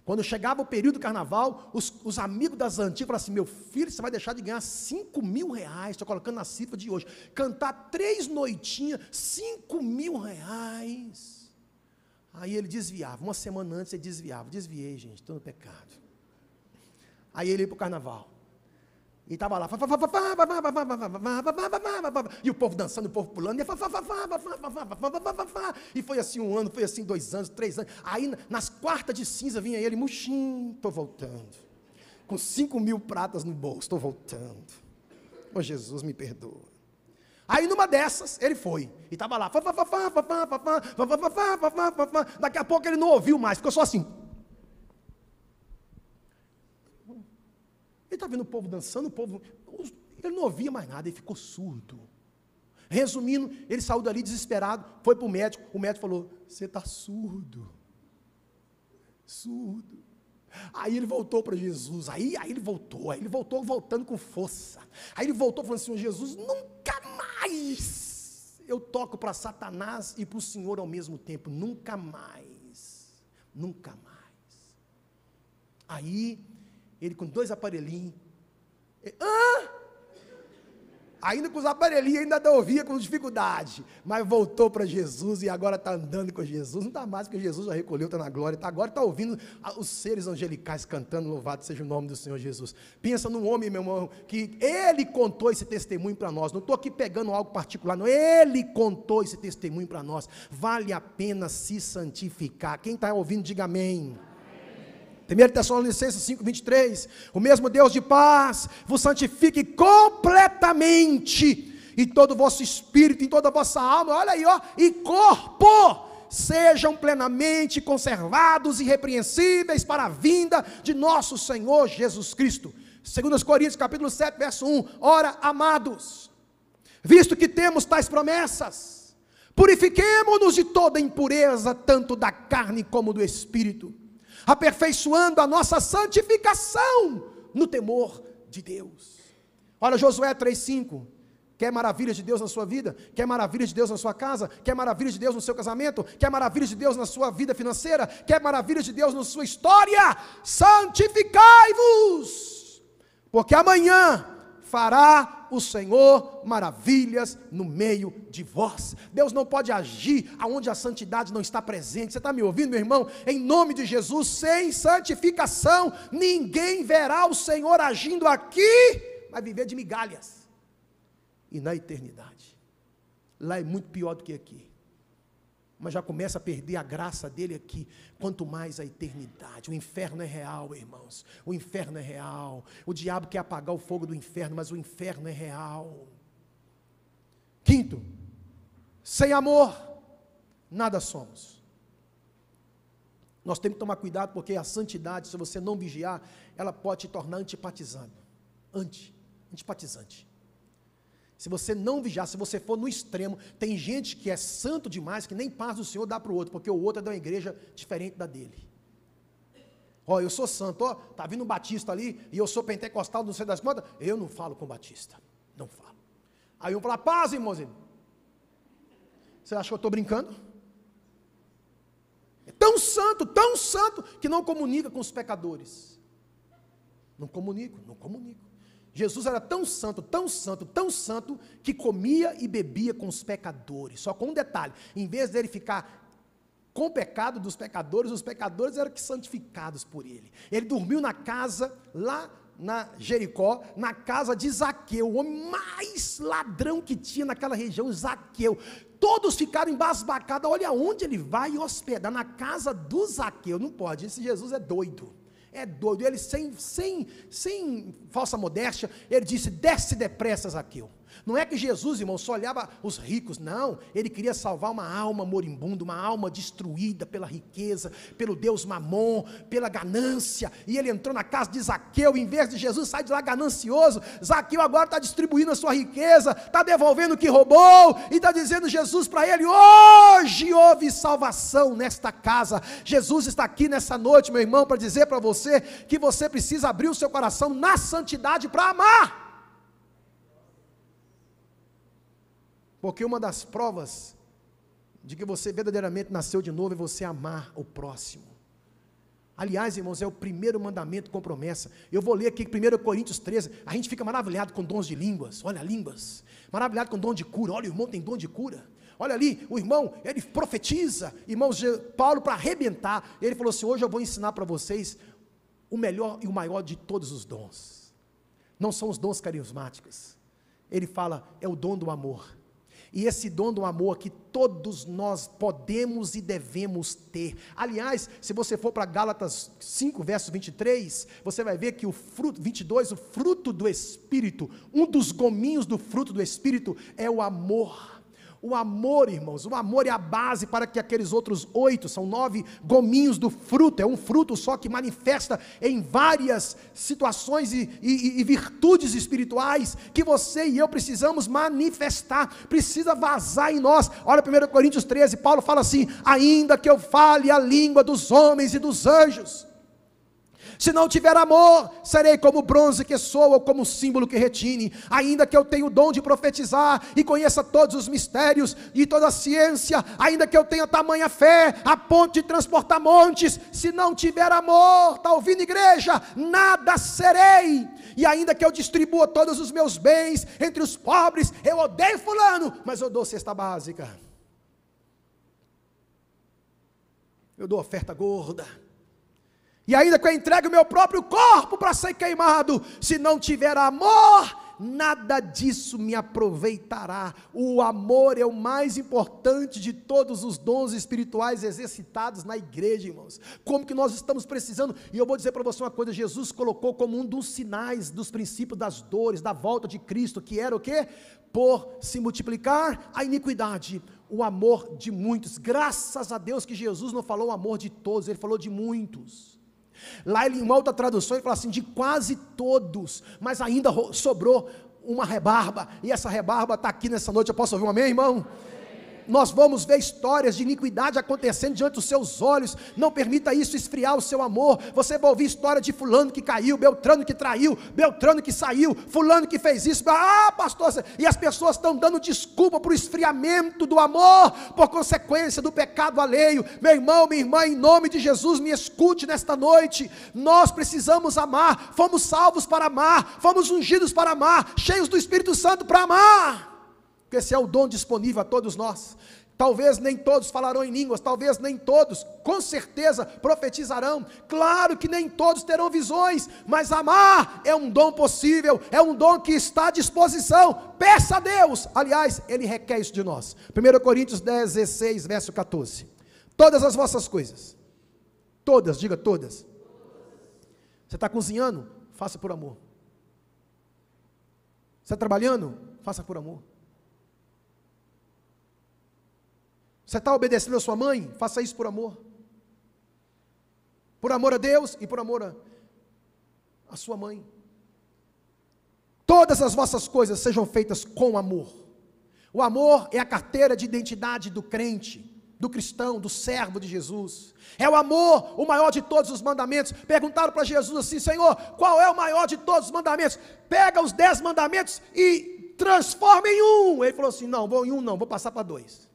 [SPEAKER 1] Quando chegava o período do carnaval, os amigos das antigas falaram assim, meu filho, você vai deixar de ganhar 5 mil reais, estou colocando na cifra de hoje, cantar 3 noitinhas, 5 mil reais. Aí ele desviava, uma semana antes ele desviava, desviei gente, estou no pecado. Aí ele ia para o carnaval, e estava lá, e o povo dançando, o povo pulando, e foi assim 1 ano, foi assim 2 anos, 3 anos, aí nas quartas de cinza vinha ele, murchinho, estou voltando, com 5 mil pratas no bolso, estou voltando, oh Jesus me perdoa. Aí numa dessas, ele foi, e estava lá, daqui a pouco ele não ouviu mais, ficou só assim. Ele está vendo o povo dançando, ele não ouvia mais nada, ele ficou surdo. Resumindo, ele saiu dali desesperado, foi para o médico falou, você está surdo. Aí ele voltou para Jesus, aí ele voltou voltando com força. Aí ele voltou falando assim, Jesus, nunca mais eu toco para Satanás e para o Senhor ao mesmo tempo, nunca mais. Aí Ele com 2 aparelhinhos. Ainda com os aparelhinhos, ainda ouvia com dificuldade, mas voltou para Jesus e agora está andando com Jesus. Não está mais, porque Jesus já recolheu, está na glória, agora está ouvindo os seres angelicais cantando, louvado seja o nome do Senhor Jesus. Pensa num homem, meu irmão, que ele contou esse testemunho para nós. Não estou aqui pegando algo particular, não. Ele contou esse testemunho para nós. Vale a pena se santificar. Quem está ouvindo, diga amém. 1 Tessalonicenses 5:23, o mesmo Deus de paz vos santifique completamente, e todo o vosso espírito, e toda a vossa alma, olha aí, e corpo, sejam plenamente conservados e irrepreensíveis para a vinda de nosso Senhor Jesus Cristo. 2 Coríntios capítulo 7, verso 1, ora, amados, visto que temos tais promessas, purifiquemo-nos de toda impureza, tanto da carne como do espírito, aperfeiçoando a nossa santificação no temor de Deus. Olha Josué 3:5, quer maravilhas de Deus na sua vida? Quer maravilhas de Deus na sua casa? Quer maravilhas de Deus no seu casamento? Quer maravilhas de Deus na sua vida financeira? Quer maravilhas de Deus na sua história? Santificai-vos, porque amanhã fará o Senhor maravilhas no meio de vós. Deus não pode agir aonde a santidade não está presente. Você está me ouvindo, meu irmão? Em nome de Jesus, sem santificação, ninguém verá o Senhor agindo aqui, vai viver de migalhas. E na eternidade, lá é muito pior do que aqui. Mas já começa a perder a graça dele aqui, quanto mais a eternidade. O inferno é real, irmãos, o inferno é real. O diabo quer apagar o fogo do inferno, mas o inferno é real. 5, sem amor, nada somos. Nós temos que tomar cuidado, porque a santidade, se você não vigiar, ela pode te tornar antipatizante. Se você não vigiar, se você for no extremo, tem gente que é santo demais, que nem paz do Senhor dá para o outro, porque o outro é de uma igreja diferente da dele. Eu sou santo, está vindo um batista ali, e eu sou pentecostal, não sei das quantas, eu não falo com batista, não falo. Aí um fala, paz, irmãozinho. Você acha que eu estou brincando? É tão santo, que não comunica com os pecadores. Não comunico. Jesus era tão santo, que comia e bebia com os pecadores. Só com um detalhe, em vez dele ficar com o pecado dos pecadores, os pecadores eram que santificados por ele. Ele dormiu na casa, lá na Jericó, na casa de Zaqueu, o homem mais ladrão que tinha naquela região, Zaqueu. Todos ficaram embasbacados, olha onde ele vai hospedar, na casa do Zaqueu. Não pode, esse Jesus é doido. Ele sem falsa modéstia, ele disse, desce depressa, Zaqueu. Não é que Jesus, irmão, só olhava os ricos, não, ele queria salvar uma alma moribunda, uma alma destruída pela riqueza, pelo Deus Mamon, pela ganância, e ele entrou na casa de Zaqueu, em vez de Jesus sair de lá ganancioso, Zaqueu agora está distribuindo a sua riqueza, está devolvendo o que roubou, e está dizendo Jesus para ele, hoje houve salvação nesta casa. Jesus está aqui nessa noite, meu irmão, para dizer para você, que você precisa abrir o seu coração na santidade para amar. Porque uma das provas de que você verdadeiramente nasceu de novo é você amar o próximo. Aliás, irmãos, é o primeiro mandamento com promessa. Eu vou ler aqui 1 Coríntios 13, a gente fica maravilhado com dons de línguas, olha línguas, maravilhado com dom de cura, olha o irmão tem dom de cura, olha ali, o irmão, ele profetiza, irmãos, Paulo para arrebentar, ele falou assim, hoje eu vou ensinar para vocês o melhor e o maior de todos os dons, não são os dons carismáticos, ele fala, é o dom do amor. E esse dom do amor que todos nós podemos e devemos ter. Aliás, se você for para Gálatas 5, verso 23, você vai ver que o fruto, 22, o fruto do Espírito, um dos gominhos do fruto do Espírito é o amor. O amor, irmãos, o amor é a base para que aqueles outros 8, são 9 gominhos do fruto, é um fruto só que manifesta em várias situações e virtudes espirituais, que você e eu precisamos manifestar, precisa vazar em nós. Olha 1 Coríntios 13, Paulo fala assim, ainda que eu fale a língua dos homens e dos anjos, Se não tiver amor, serei como bronze que soa ou como símbolo que retine. Ainda que eu tenha o dom de profetizar e conheça todos os mistérios e toda a ciência, ainda que eu tenha tamanha fé a ponto de transportar montes, se não tiver amor, está ouvindo, igreja? Nada serei. E ainda que eu distribua todos os meus bens entre os pobres, eu odeio fulano, mas eu dou cesta básica, eu dou oferta gorda, e ainda que eu entregue o meu próprio corpo para ser queimado, se não tiver amor, nada disso me aproveitará. O amor é o mais importante de todos os dons espirituais exercitados na igreja, irmãos. Como que nós estamos precisando, e eu vou dizer para você uma coisa, Jesus colocou como um dos sinais, dos princípios das dores, da volta de Cristo, que era o quê? Por se multiplicar a iniquidade, o amor de muitos. Graças a Deus que Jesus não falou o amor de todos, Ele falou de muitos. Lá em uma outra tradução ele fala assim, de quase todos, mas ainda sobrou uma rebarba, e essa rebarba está aqui nessa noite. Eu posso ouvir um amém, irmão? Nós vamos ver histórias de iniquidade acontecendo diante dos seus olhos. Não permita isso esfriar o seu amor. Você vai ouvir história de fulano que caiu, Beltrano que traiu, Beltrano que saiu, fulano que fez isso. Ah, pastor, e as pessoas estão dando desculpa para o esfriamento do amor, por consequência do pecado alheio. Meu irmão, minha irmã, em nome de Jesus, me escute nesta noite. Nós precisamos amar, fomos salvos para amar, fomos ungidos para amar, cheios do Espírito Santo para amar. Porque esse é o dom disponível a todos nós. Talvez nem todos falarão em línguas, talvez nem todos, com certeza, profetizarão. Claro que nem todos terão visões, mas amar é um dom possível, é um dom que está à disposição. Peça a Deus, aliás, Ele requer isso de nós. 1 Coríntios 10, 16, verso 14. Todas as vossas coisas, todas, diga todas. Você está cozinhando? Faça por amor. Você está trabalhando? Faça por amor. Você está obedecendo a sua mãe? Faça isso por amor. Por amor a Deus e por amor a sua mãe. Todas as vossas coisas sejam feitas com amor. O amor é a carteira de identidade do crente, do cristão, do servo de Jesus. É o amor, o maior de todos os mandamentos. Perguntaram para Jesus assim, Senhor, qual é o maior de todos os mandamentos? Pega os 10 mandamentos e transforma em um. Ele falou assim, não, vou em um não, vou passar para 2.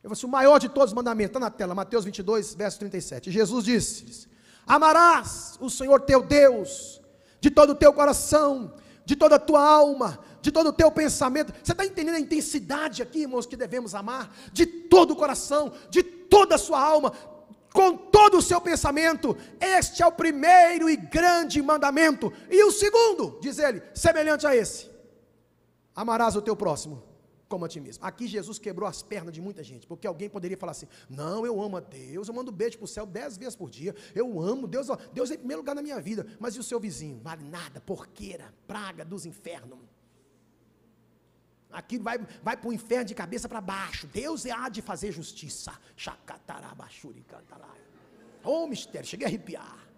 [SPEAKER 1] Eu falei assim, o maior de todos os mandamentos, está na tela, Mateus 22, verso 37. Jesus disse, amarás o Senhor teu Deus, de todo o teu coração, de toda a tua alma, de todo o teu pensamento. Você está entendendo a intensidade aqui, irmãos, que devemos amar? De todo o coração, de toda a sua alma, com todo o seu pensamento. Este é o primeiro e grande mandamento. E o segundo, diz ele, semelhante a esse, amarás o teu próximo como a ti mesmo. Aqui Jesus quebrou as pernas de muita gente, porque alguém poderia falar assim, não, eu amo a Deus, eu mando beijo para o céu 10 vezes por dia, eu amo Deus, Deus é em primeiro lugar na minha vida, mas e o seu vizinho? Vale nada, porqueira, praga dos infernos. Aqui vai para o inferno de cabeça para baixo. Deus há de fazer justiça. Oh, mistério, cheguei a arrepiar.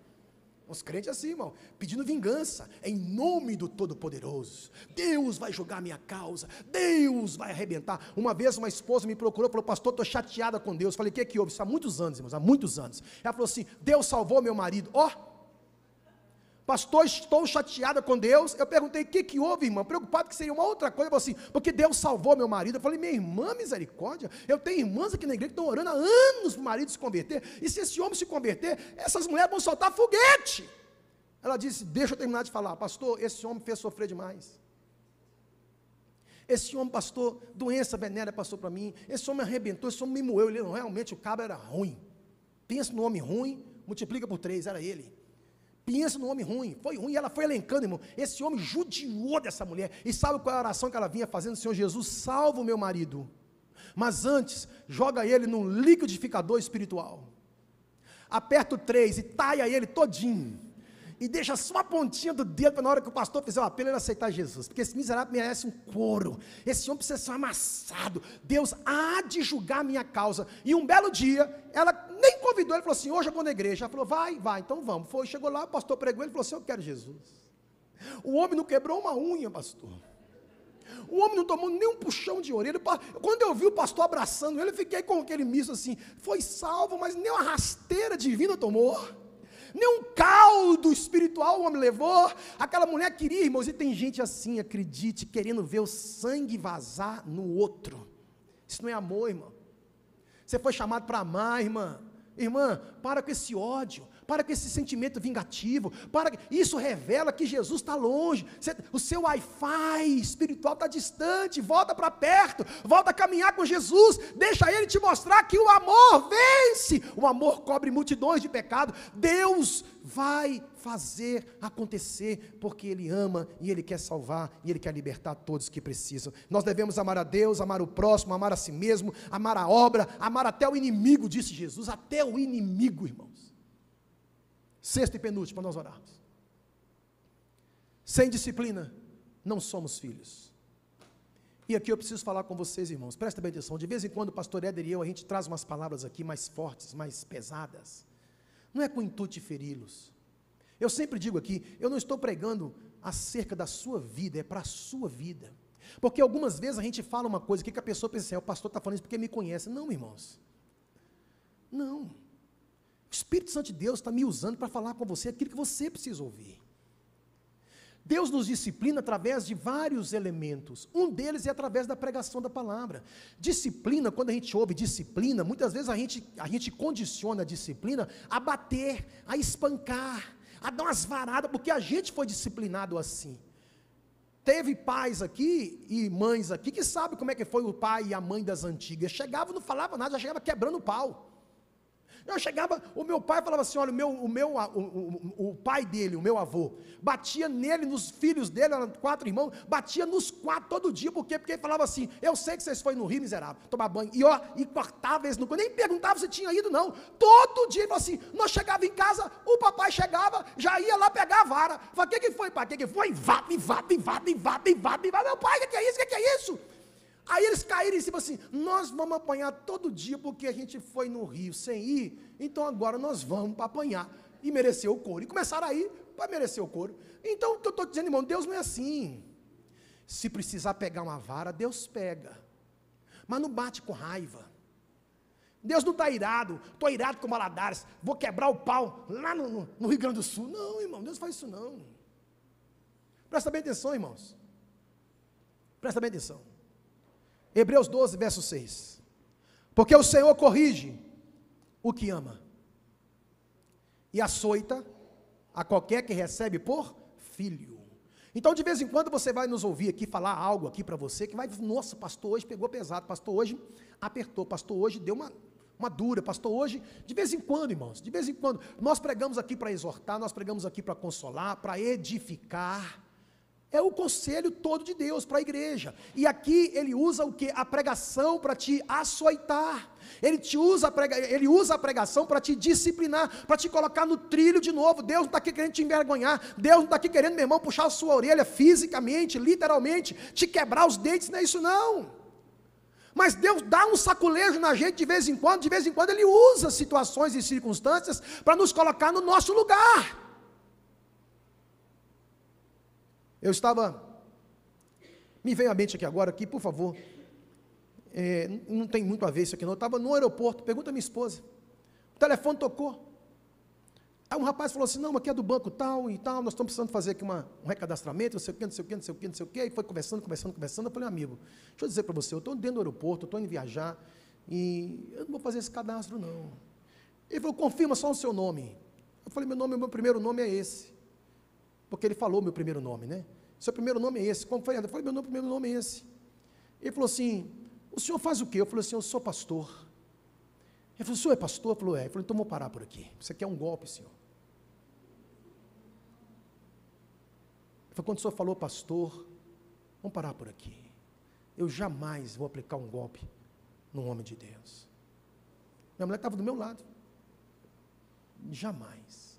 [SPEAKER 1] Os crentes assim, irmão, pedindo vingança, em nome do Todo-Poderoso. Deus vai julgar minha causa, Deus vai arrebentar. Uma vez uma esposa me procurou, falou, pastor, estou chateada com Deus. Falei, o que houve? Isso há muitos anos, irmãos, há muitos anos. Ela falou assim, Deus salvou meu marido. Pastor, estou chateada com Deus. Eu perguntei, o que houve, irmã? Preocupado que seria uma outra coisa. Ela falou assim, porque Deus salvou meu marido. Eu falei, minha irmã, misericórdia, eu tenho irmãs aqui na igreja que estão orando há anos para o marido se converter, e se esse homem se converter, essas mulheres vão soltar foguete. Ela disse, deixa eu terminar de falar, pastor, esse homem fez sofrer demais. Esse homem, pastor, doença venérea passou para mim, esse homem arrebentou, esse homem me moeu, ele realmente, o cabra era ruim. Pensa no homem ruim, multiplica por 3, era ele. Pensa no homem ruim, foi ruim, ela foi elencando, irmão, esse homem judiou dessa mulher, e sabe qual é a oração que ela vinha fazendo? Senhor Jesus, salva o meu marido, mas antes, joga ele num liquidificador espiritual, aperta o 3 e taia ele todinho, e deixa só a pontinha do dedo, para na hora que o pastor fizer o apelo, ele aceitar Jesus, porque esse miserável merece um couro, esse homem precisa ser amassado, Deus há de julgar a minha causa. E um belo dia, ela nem convidou, ele falou assim, hoje eu vou na igreja. Ela falou, vai, então vamos. Foi, chegou lá, o pastor pregou, ele falou assim, eu quero Jesus. O homem não quebrou uma unha, pastor. O homem não tomou nem um puxão de orelha. Quando eu vi o pastor abraçando ele, eu fiquei com aquele misto assim, foi salvo, mas nem uma rasteira divina tomou. nenhum caldo espiritual o homem levou. Aquela mulher queria, irmãos, e tem gente assim, acredite, querendo ver o sangue vazar no outro. Isso não é amor, irmão. Você foi chamado para amar, irmã. Irmã, para com esse ódio, para com esse sentimento vingativo, isso revela que Jesus está longe, o seu Wi-Fi espiritual está distante, volta para perto, volta a caminhar com Jesus, deixa Ele te mostrar que o amor vence, o amor cobre multidões de pecado. Deus vai fazer acontecer, porque Ele ama, e Ele quer salvar, e Ele quer libertar todos que precisam. Nós devemos amar a Deus, amar o próximo, amar a si mesmo, amar a obra, amar até o inimigo, disse Jesus, até o inimigo, irmãos. Sexto e penúltimo, para nós orarmos. Sem disciplina, não somos filhos. E aqui eu preciso falar com vocês, irmãos, presta bem atenção, de vez em quando o pastor Éder e eu, a gente traz umas palavras aqui mais fortes, mais pesadas, não é com o intuito de feri-los. Eu sempre digo aqui, eu não estou pregando acerca da sua vida, é para a sua vida, porque algumas vezes a gente fala uma coisa aqui que a pessoa pensa assim, o pastor está falando isso porque me conhece. Não, irmãos, não, o Espírito Santo de Deus está me usando para falar com você aquilo que você precisa ouvir. Deus nos disciplina através de vários elementos, um deles é através da pregação da palavra. Disciplina, quando a gente ouve disciplina, muitas vezes a gente condiciona a disciplina a bater, a espancar, a dar umas varadas, porque a gente foi disciplinado assim. Teve pais aqui e mães aqui que sabem como é que foi o pai e a mãe das antigas, chegava, não falava nada, já chegava quebrando o pau. Eu chegava, o meu pai falava assim, olha, o pai dele, o meu avô, batia nele, nos filhos dele, eram 4 irmãos, batia nos 4 todo dia, por quê? Porque ele falava assim, eu sei que vocês foram no rio, miserável, tomar banho, e cortava eles no corpo, nem perguntava se tinha ido não, todo dia, ele falava assim, nós chegava em casa, o papai chegava, já ia lá pegar a vara, falava, o que foi, pai, o que foi? Invada, meu pai, o que é isso? Aí eles caíram em cima assim, nós vamos apanhar todo dia porque a gente foi no rio sem ir, então agora nós vamos para apanhar, e mereceu o couro, e começaram a ir para merecer o couro. Então o que eu estou dizendo, irmão, Deus não é assim, se precisar pegar uma vara, Deus pega, mas não bate com raiva. Deus não está irado, estou irado com Valadares, vou quebrar o pau lá no Rio Grande do Sul. Não, irmão, Deus faz isso não. Presta bem atenção, irmãos, presta bem atenção. Hebreus 12, verso 6, porque o Senhor corrige o que ama, e açoita a qualquer que recebe por filho. Então de vez em quando você vai nos ouvir aqui, falar algo aqui para você, que vai, nossa, pastor, hoje pegou pesado, pastor, hoje apertou, pastor, hoje deu uma dura, pastor, hoje, de vez em quando, irmãos, de vez em quando, nós pregamos aqui para exortar, nós pregamos aqui para consolar, para edificar. É o conselho todo de Deus para a igreja. E aqui ele usa o que? A pregação para te açoitar. Ele usa a pregação para te disciplinar, para te colocar no trilho de novo. Deus não está aqui querendo te envergonhar. Deus não está aqui querendo, meu irmão, puxar a sua orelha fisicamente, literalmente, te quebrar os dentes, não é isso não. Mas Deus dá um saculejo na gente de vez em quando ele usa situações e circunstâncias para nos colocar no nosso lugar. Me veio à mente aqui agora, por favor, não tem muito a ver isso aqui não, eu estava no aeroporto, pergunta a minha esposa, o telefone tocou, aí um rapaz falou assim, não, aqui é do banco tal e tal, nós estamos precisando fazer aqui um recadastramento, não sei o que, e foi conversando, eu falei, amigo, deixa eu dizer para você, eu estou dentro do aeroporto, eu estou indo viajar, e eu não vou fazer esse cadastro não. Ele falou, confirma só o seu nome. Eu falei, meu primeiro nome é esse. Porque ele falou meu primeiro nome, né? Seu primeiro nome é esse. Como foi? Eu falei, meu primeiro nome é esse. Ele falou assim, o senhor faz o quê? Eu falei assim, eu sou pastor. Ele falou, o senhor é pastor? Eu falei, é. Eu falei, então vou parar por aqui. Isso aqui é um golpe, senhor. Ele falou, quando o senhor falou pastor, vamos parar por aqui. Eu jamais vou aplicar um golpe num homem de Deus. Minha mulher estava do meu lado. Jamais.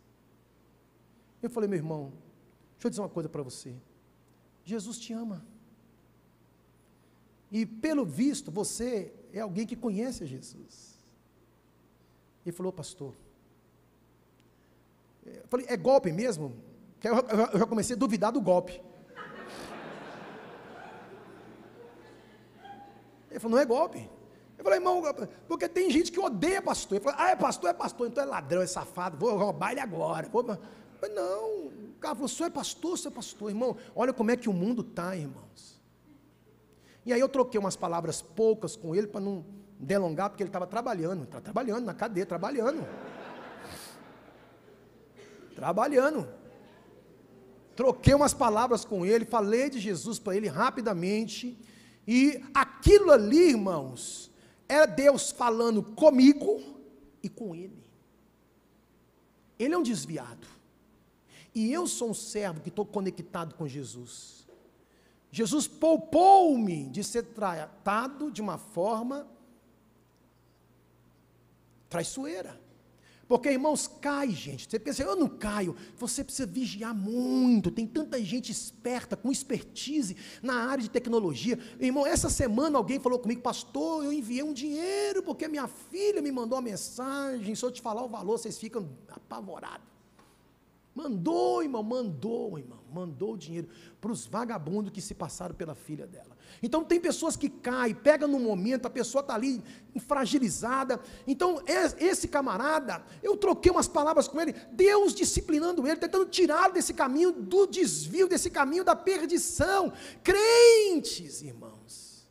[SPEAKER 1] Eu falei, meu irmão, deixa eu dizer uma coisa para você. Jesus te ama. E pelo visto, você é alguém que conhece a Jesus. Ele falou, pastor. Eu falei, é golpe mesmo? Eu já comecei a duvidar do golpe. Ele falou, não é golpe. Eu Eu falei, irmão, porque tem gente que odeia pastor. Eu falei, é pastor, então é ladrão, é safado, vou roubar ele agora. Eu falei, não, o cara falou, senhor é pastor, irmão. Olha como é que o mundo está, irmãos. E aí eu troquei umas palavras poucas com ele, para não delongar, porque ele estava trabalhando na cadeia, trabalhando. Troquei umas palavras com ele, falei de Jesus para ele rapidamente, e aquilo ali, irmãos, era Deus falando comigo e com ele. Ele é um desviado, e eu sou um servo que estou conectado com Jesus. Jesus poupou-me de ser tratado de uma forma traiçoeira. Porque, irmãos, cai, gente. Você pensa, eu não caio. Você precisa vigiar muito. Tem tanta gente esperta, com expertise na área de tecnologia. Irmão, essa semana alguém falou comigo, pastor, eu enviei um dinheiro porque minha filha me mandou uma mensagem. Se eu te falar o valor, vocês ficam apavorados. Mandou o dinheiro para os vagabundos que se passaram pela filha dela. Então tem pessoas que caem, pega no momento, a pessoa está ali fragilizada. Então esse camarada, eu troquei umas palavras com ele, Deus disciplinando ele, tentando tirá-lo desse caminho do desvio, desse caminho da perdição. Crentes, irmãos,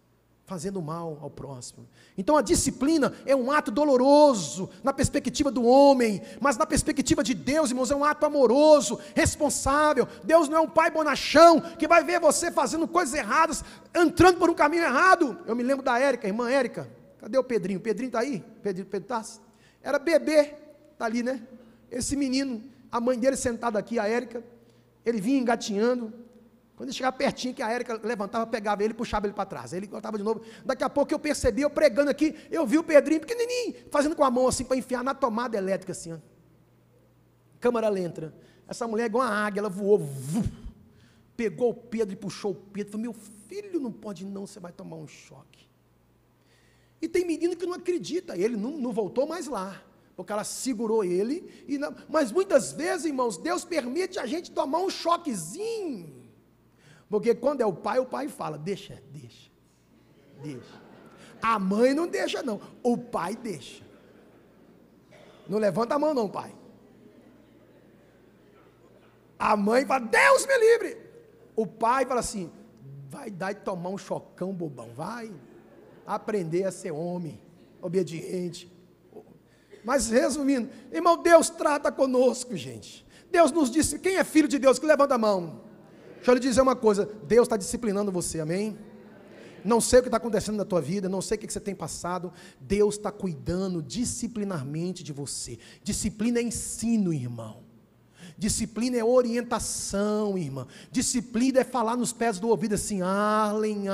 [SPEAKER 1] fazendo mal ao próximo. Então a disciplina é um ato doloroso na perspectiva do homem, mas na perspectiva de Deus, irmãos, é um ato amoroso, responsável. Deus não é um pai bonachão que vai ver você fazendo coisas erradas, entrando por um caminho errado. Eu me lembro da Érica, irmã Érica. Cadê o Pedrinho? O Pedrinho está aí? Pedro tá? Era bebê, está ali, né? Esse menino, a mãe dele sentada aqui, a Érica, ele vinha engatinhando. Quando ele chegava pertinho, que a Érica levantava, pegava ele e puxava ele para trás. Aí ele voltava de novo. Daqui a pouco eu percebi, eu pregando aqui, eu vi o Pedrinho pequenininho, fazendo com a mão assim, para enfiar na tomada elétrica assim, ó. Câmara lenta. Essa mulher é igual uma águia, ela voou, pegou o Pedro e puxou o Pedro. Falou, meu filho, não pode não, você vai tomar um choque. E tem menino que não acredita, ele não voltou mais lá, porque ela segurou ele. Mas muitas vezes, irmãos, Deus permite a gente tomar um choquezinho. Porque quando é o pai fala, deixa. A mãe não deixa não, o pai deixa. Não levanta a mão não, pai. A mãe fala, Deus me livre. O pai fala assim, vai dar e tomar um chocão bobão, vai aprender a ser homem, obediente. Mas resumindo, irmão, Deus trata conosco, gente. Deus nos disse, quem é filho de Deus, que levanta a mão. Deixa eu lhe dizer uma coisa, Deus está disciplinando você, amém? Não sei o que está acontecendo na tua vida, não sei o que você tem passado, Deus está cuidando disciplinarmente de você. Disciplina é ensino, irmão. Disciplina é orientação, irmã. Disciplina é falar nos pés do ouvido assim, Arlen,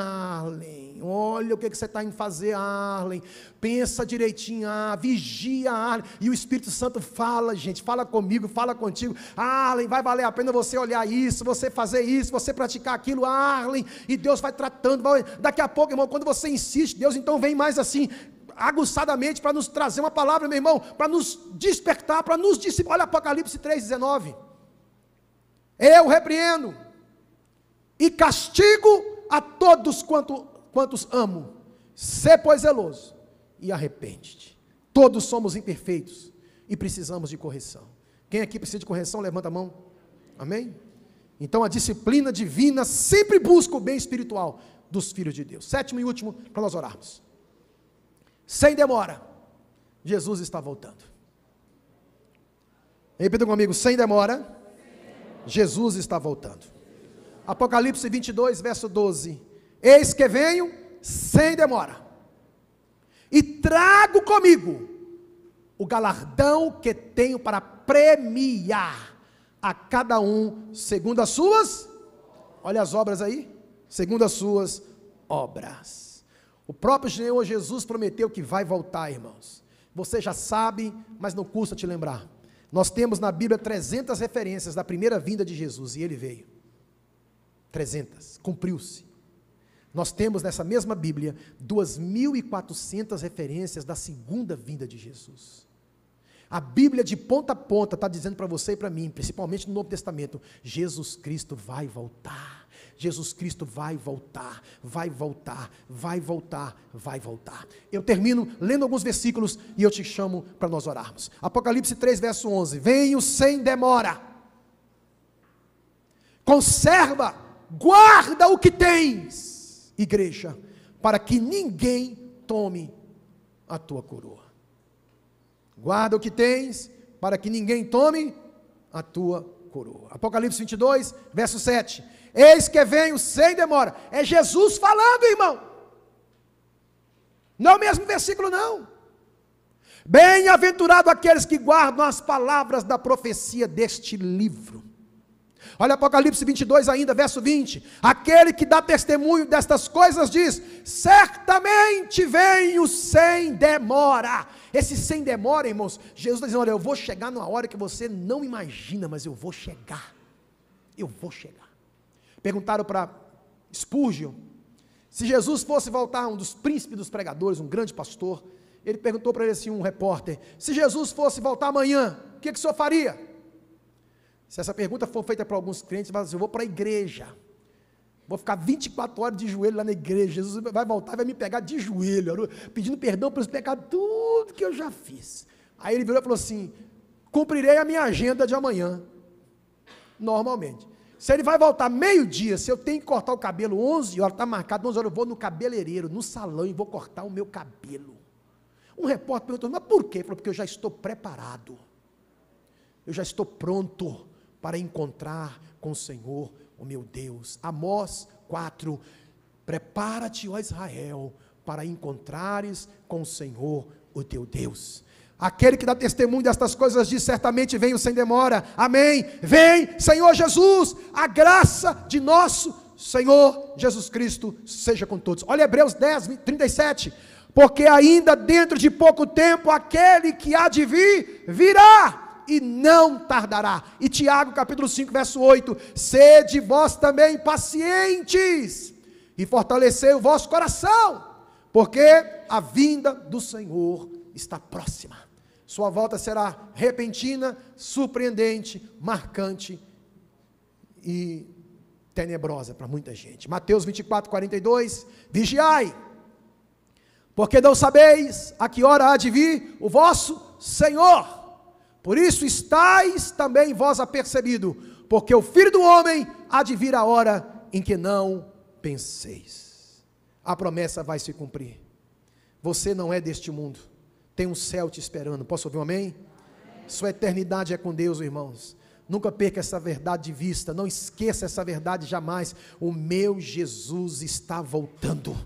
[SPEAKER 1] olha o que você está indo fazer, Arlen. Pensa direitinho, vigia, Arlen. E o Espírito Santo fala, gente, fala comigo, fala contigo. Arlen, vai valer a pena você olhar isso, você fazer isso, você praticar aquilo, Arlen. E Deus vai tratando. Daqui a pouco, irmão, quando você insiste, Deus então vem mais assim, aguçadamente, para nos trazer uma palavra, meu irmão, para nos despertar, para nos disciplinar. Olha Apocalipse 3,19. Eu repreendo e castigo a todos quantos amo. Sê, pois, zeloso e arrepende-te. Todos somos imperfeitos e precisamos de correção. Quem aqui precisa de correção, levanta a mão. Amém? Então a disciplina divina sempre busca o bem espiritual dos filhos de Deus. Sétimo e último, para nós orarmos. Sem demora, Jesus está voltando. Repita comigo, sem demora, Jesus está voltando. Apocalipse 22, verso 12. Eis que venho sem demora, e trago comigo o galardão que tenho para premiar a cada um segundo as suas, olha as obras aí, segundo as suas obras. O próprio Senhor Jesus prometeu que vai voltar, irmãos. Você já sabe, mas não custa te lembrar. Nós temos na Bíblia 300 referências da primeira vinda de Jesus, e ele veio. 300, cumpriu-se. Nós temos nessa mesma Bíblia 2.400 referências da segunda vinda de Jesus. A Bíblia de ponta a ponta está dizendo para você e para mim, principalmente no Novo Testamento, Jesus Cristo vai voltar. Jesus Cristo vai voltar, vai voltar, vai voltar, vai voltar. Eu termino lendo alguns versículos e eu te chamo para nós orarmos. Apocalipse 3, verso 11. Venho sem demora. Conserva, guarda o que tens, igreja, para que ninguém tome a tua coroa. Guarda o que tens, para que ninguém tome a tua coroa. Apocalipse 22, verso 7. Eis que venho sem demora. É Jesus falando, irmão. Não é o mesmo versículo, não. Bem-aventurado aqueles que guardam as palavras da profecia deste livro. Olha Apocalipse 22 ainda, verso 20. Aquele que dá testemunho destas coisas diz: certamente venho sem demora. Esse sem demora, irmãos, Jesus está dizendo: olha, eu vou chegar numa hora que você não imagina, mas eu vou chegar. Eu vou chegar. Perguntaram para Spurgeon, se Jesus fosse voltar, um dos príncipes dos pregadores, um grande pastor, ele perguntou para ele assim, um repórter, se Jesus fosse voltar amanhã, o que o senhor faria? Se essa pergunta for feita para alguns crentes, vai dizer, eu vou para a igreja, vou ficar 24 horas de joelho lá na igreja, Jesus vai voltar e vai me pegar de joelho, pedindo perdão pelos pecados, tudo que eu já fiz. Aí ele virou e falou assim, cumprirei a minha agenda de amanhã, normalmente. Se ele vai voltar meio-dia, se eu tenho que cortar o cabelo 11 horas, está marcado 11 horas, eu vou no cabeleireiro, no salão e vou cortar o meu cabelo. Um repórter perguntou, mas por quê? Ele falou, porque eu já estou preparado. Eu já estou pronto para encontrar com o Senhor, o meu Deus. Amós 4, prepara-te, ó Israel, para encontrares com o Senhor, o teu Deus. Aquele que dá testemunho destas coisas diz, certamente venho sem demora, amém, vem Senhor Jesus, a graça de nosso Senhor Jesus Cristo seja com todos. Olha Hebreus 10, 37, porque ainda dentro de pouco tempo, aquele que há de vir, virá, e não tardará. E Tiago capítulo 5, verso 8, sede vós também pacientes, e fortalecei o vosso coração, porque a vinda do Senhor está próxima. Sua volta será repentina, surpreendente, marcante e tenebrosa para muita gente. Mateus 24, 42, vigiai, porque não sabeis a que hora há de vir o vosso Senhor. Por isso estáis também vós apercebido, porque o Filho do Homem há de vir a hora em que não penseis. A promessa vai se cumprir. Você não é deste mundo. Tem um céu te esperando, posso ouvir um amém? Sua eternidade é com Deus, irmãos, nunca perca essa verdade de vista, não esqueça essa verdade jamais, o meu Jesus está voltando,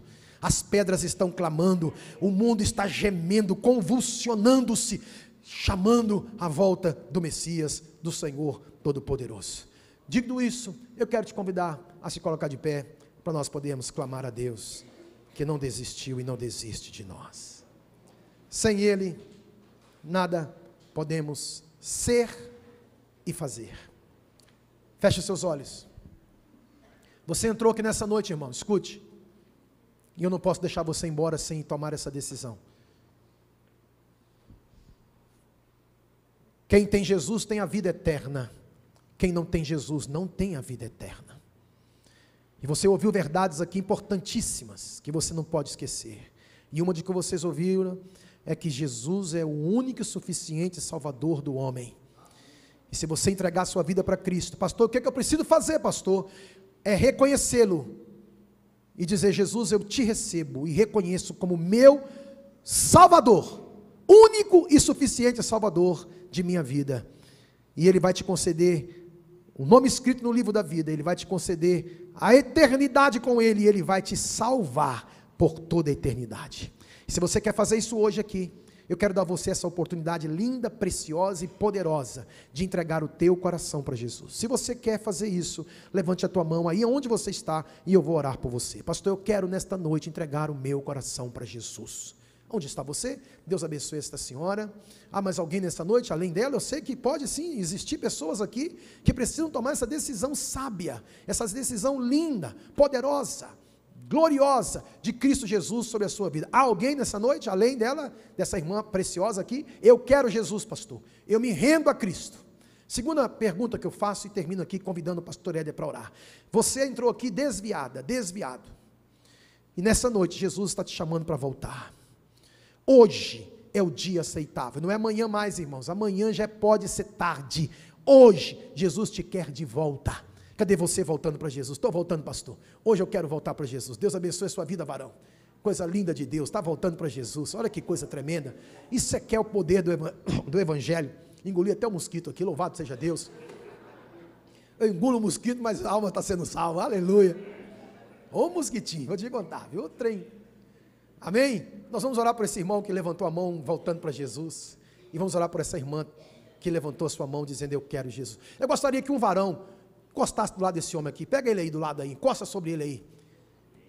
[SPEAKER 1] as pedras estão clamando, o mundo está gemendo, convulsionando-se, chamando a volta do Messias, do Senhor Todo-Poderoso. Dito isso, eu quero te convidar a se colocar de pé, para nós podermos clamar a Deus, que não desistiu e não desiste de nós. Sem Ele, nada podemos ser e fazer. Feche os seus olhos. Você entrou aqui nessa noite, irmão, escute. E eu não posso deixar você embora sem tomar essa decisão. Quem tem Jesus tem a vida eterna. Quem não tem Jesus não tem a vida eterna. E você ouviu verdades aqui importantíssimas, que você não pode esquecer. E uma de que vocês ouviram é que Jesus é o único e suficiente Salvador do homem. E se você entregar sua vida para Cristo, pastor, o que eu preciso fazer, pastor? É reconhecê-lo e dizer, Jesus, eu te recebo e reconheço como meu Salvador, único e suficiente Salvador de minha vida. E Ele vai te conceder o nome escrito no livro da vida, Ele vai te conceder a eternidade com Ele, e Ele vai te salvar por toda a eternidade. Se você quer fazer isso hoje aqui, eu quero dar a você essa oportunidade linda, preciosa e poderosa de entregar o teu coração para Jesus. Se você quer fazer isso, levante a tua mão aí onde você está e eu vou orar por você. Pastor, eu quero nesta noite entregar o meu coração para Jesus. Onde está você? Deus abençoe esta senhora. Há mais alguém nesta noite, além dela? Eu sei que pode sim existir pessoas aqui que precisam tomar essa decisão sábia, essa decisão linda, poderosa, gloriosa de Cristo Jesus sobre a sua vida. Há alguém nessa noite, além dela, dessa irmã preciosa aqui? Eu quero Jesus, pastor. Eu me rendo a Cristo. Segunda pergunta que eu faço e termino aqui convidando o pastor Éder para orar. Você entrou aqui desviado. E nessa noite Jesus está te chamando para voltar. Hoje é o dia aceitável. Não é amanhã mais, irmãos. Amanhã já pode ser tarde. Hoje Jesus te quer de volta. Cadê você voltando para Jesus? Estou voltando, pastor. Hoje eu quero voltar para Jesus. Deus abençoe a sua vida, varão. Coisa linda de Deus. Está voltando para Jesus. Olha que coisa tremenda. Isso é que é o poder do Evangelho. Engoli até o mosquito aqui, louvado seja Deus. Eu engulo o mosquito, mas a alma está sendo salva, aleluia. Ô mosquitinho, vou te contar, viu? Trem. Amém? Nós vamos orar por esse irmão que levantou a mão, voltando para Jesus. E vamos orar por essa irmã que levantou a sua mão, dizendo: eu quero Jesus. Eu gostaria que um varão encostasse do lado desse homem aqui. Pega ele aí do lado aí, encosta sobre ele aí.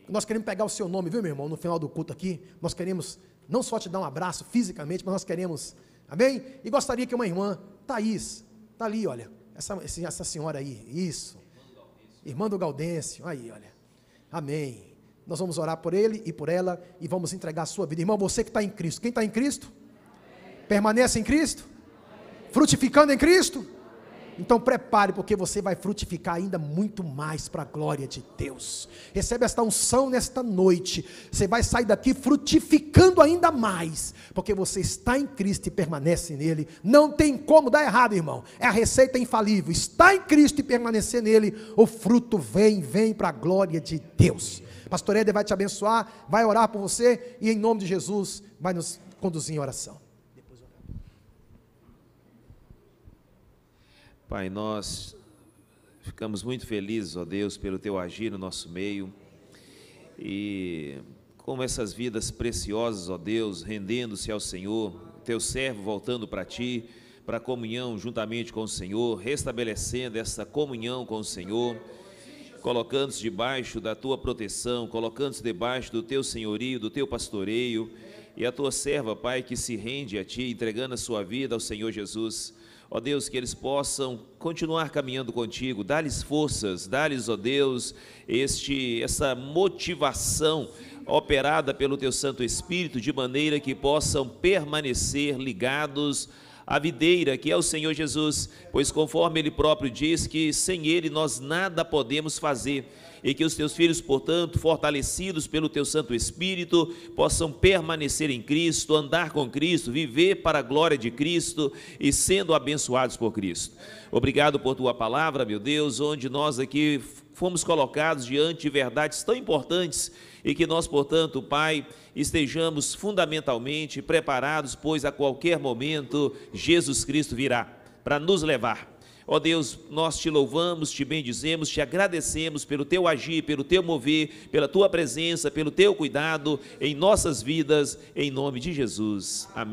[SPEAKER 1] Nós queremos pegar o seu nome, viu, meu irmão? No final do culto aqui, nós queremos não só te dar um abraço fisicamente, mas nós queremos... Amém? E gostaria que uma irmã, Thaís, está ali, olha, essa senhora aí, isso, irmã do Gaudêncio, aí, olha, amém. Nós vamos orar por ele e por ela e vamos entregar a sua vida. Irmão, você que está em Cristo, quem está em Cristo? Permanece em Cristo? Frutificando em Cristo? Então prepare, porque você vai frutificar ainda muito mais para a glória de Deus. Recebe esta unção nesta noite. Você vai sair daqui frutificando ainda mais, porque você está em Cristo e permanece nele. Não tem como dar errado, irmão. É a receita infalível. Está em Cristo e permanecer nele, o fruto vem para a glória de Deus. Pastor Éder vai te abençoar, vai orar por você e em nome de Jesus vai nos conduzir em oração.
[SPEAKER 2] Pai, nós ficamos muito felizes, ó Deus, pelo Teu agir no nosso meio, e como essas vidas preciosas, ó Deus, rendendo-se ao Senhor, Teu servo voltando para Ti, para a comunhão juntamente com o Senhor, restabelecendo essa comunhão com o Senhor, colocando-se debaixo da Tua proteção, colocando-se debaixo do Teu senhorio, do Teu pastoreio, e a Tua serva, Pai, que se rende a Ti, entregando a sua vida ao Senhor Jesus. Ó Deus, que eles possam continuar caminhando contigo, dá-lhes forças, dá-lhes, ó Deus, essa motivação operada pelo Teu Santo Espírito, de maneira que possam permanecer ligados à videira, que é o Senhor Jesus, pois conforme Ele próprio diz que sem Ele nós nada podemos fazer, e que os Teus filhos, portanto, fortalecidos pelo Teu Santo Espírito, possam permanecer em Cristo, andar com Cristo, viver para a glória de Cristo e sendo abençoados por Cristo. Obrigado por Tua palavra, meu Deus, onde nós aqui fomos colocados diante de verdades tão importantes e que nós, portanto, Pai, estejamos fundamentalmente preparados, pois a qualquer momento Jesus Cristo virá para nos levar. Ó Deus, nós Te louvamos, Te bendizemos, Te agradecemos pelo Teu agir, pelo Teu mover, pela Tua presença, pelo Teu cuidado em nossas vidas, em nome de Jesus. Amém.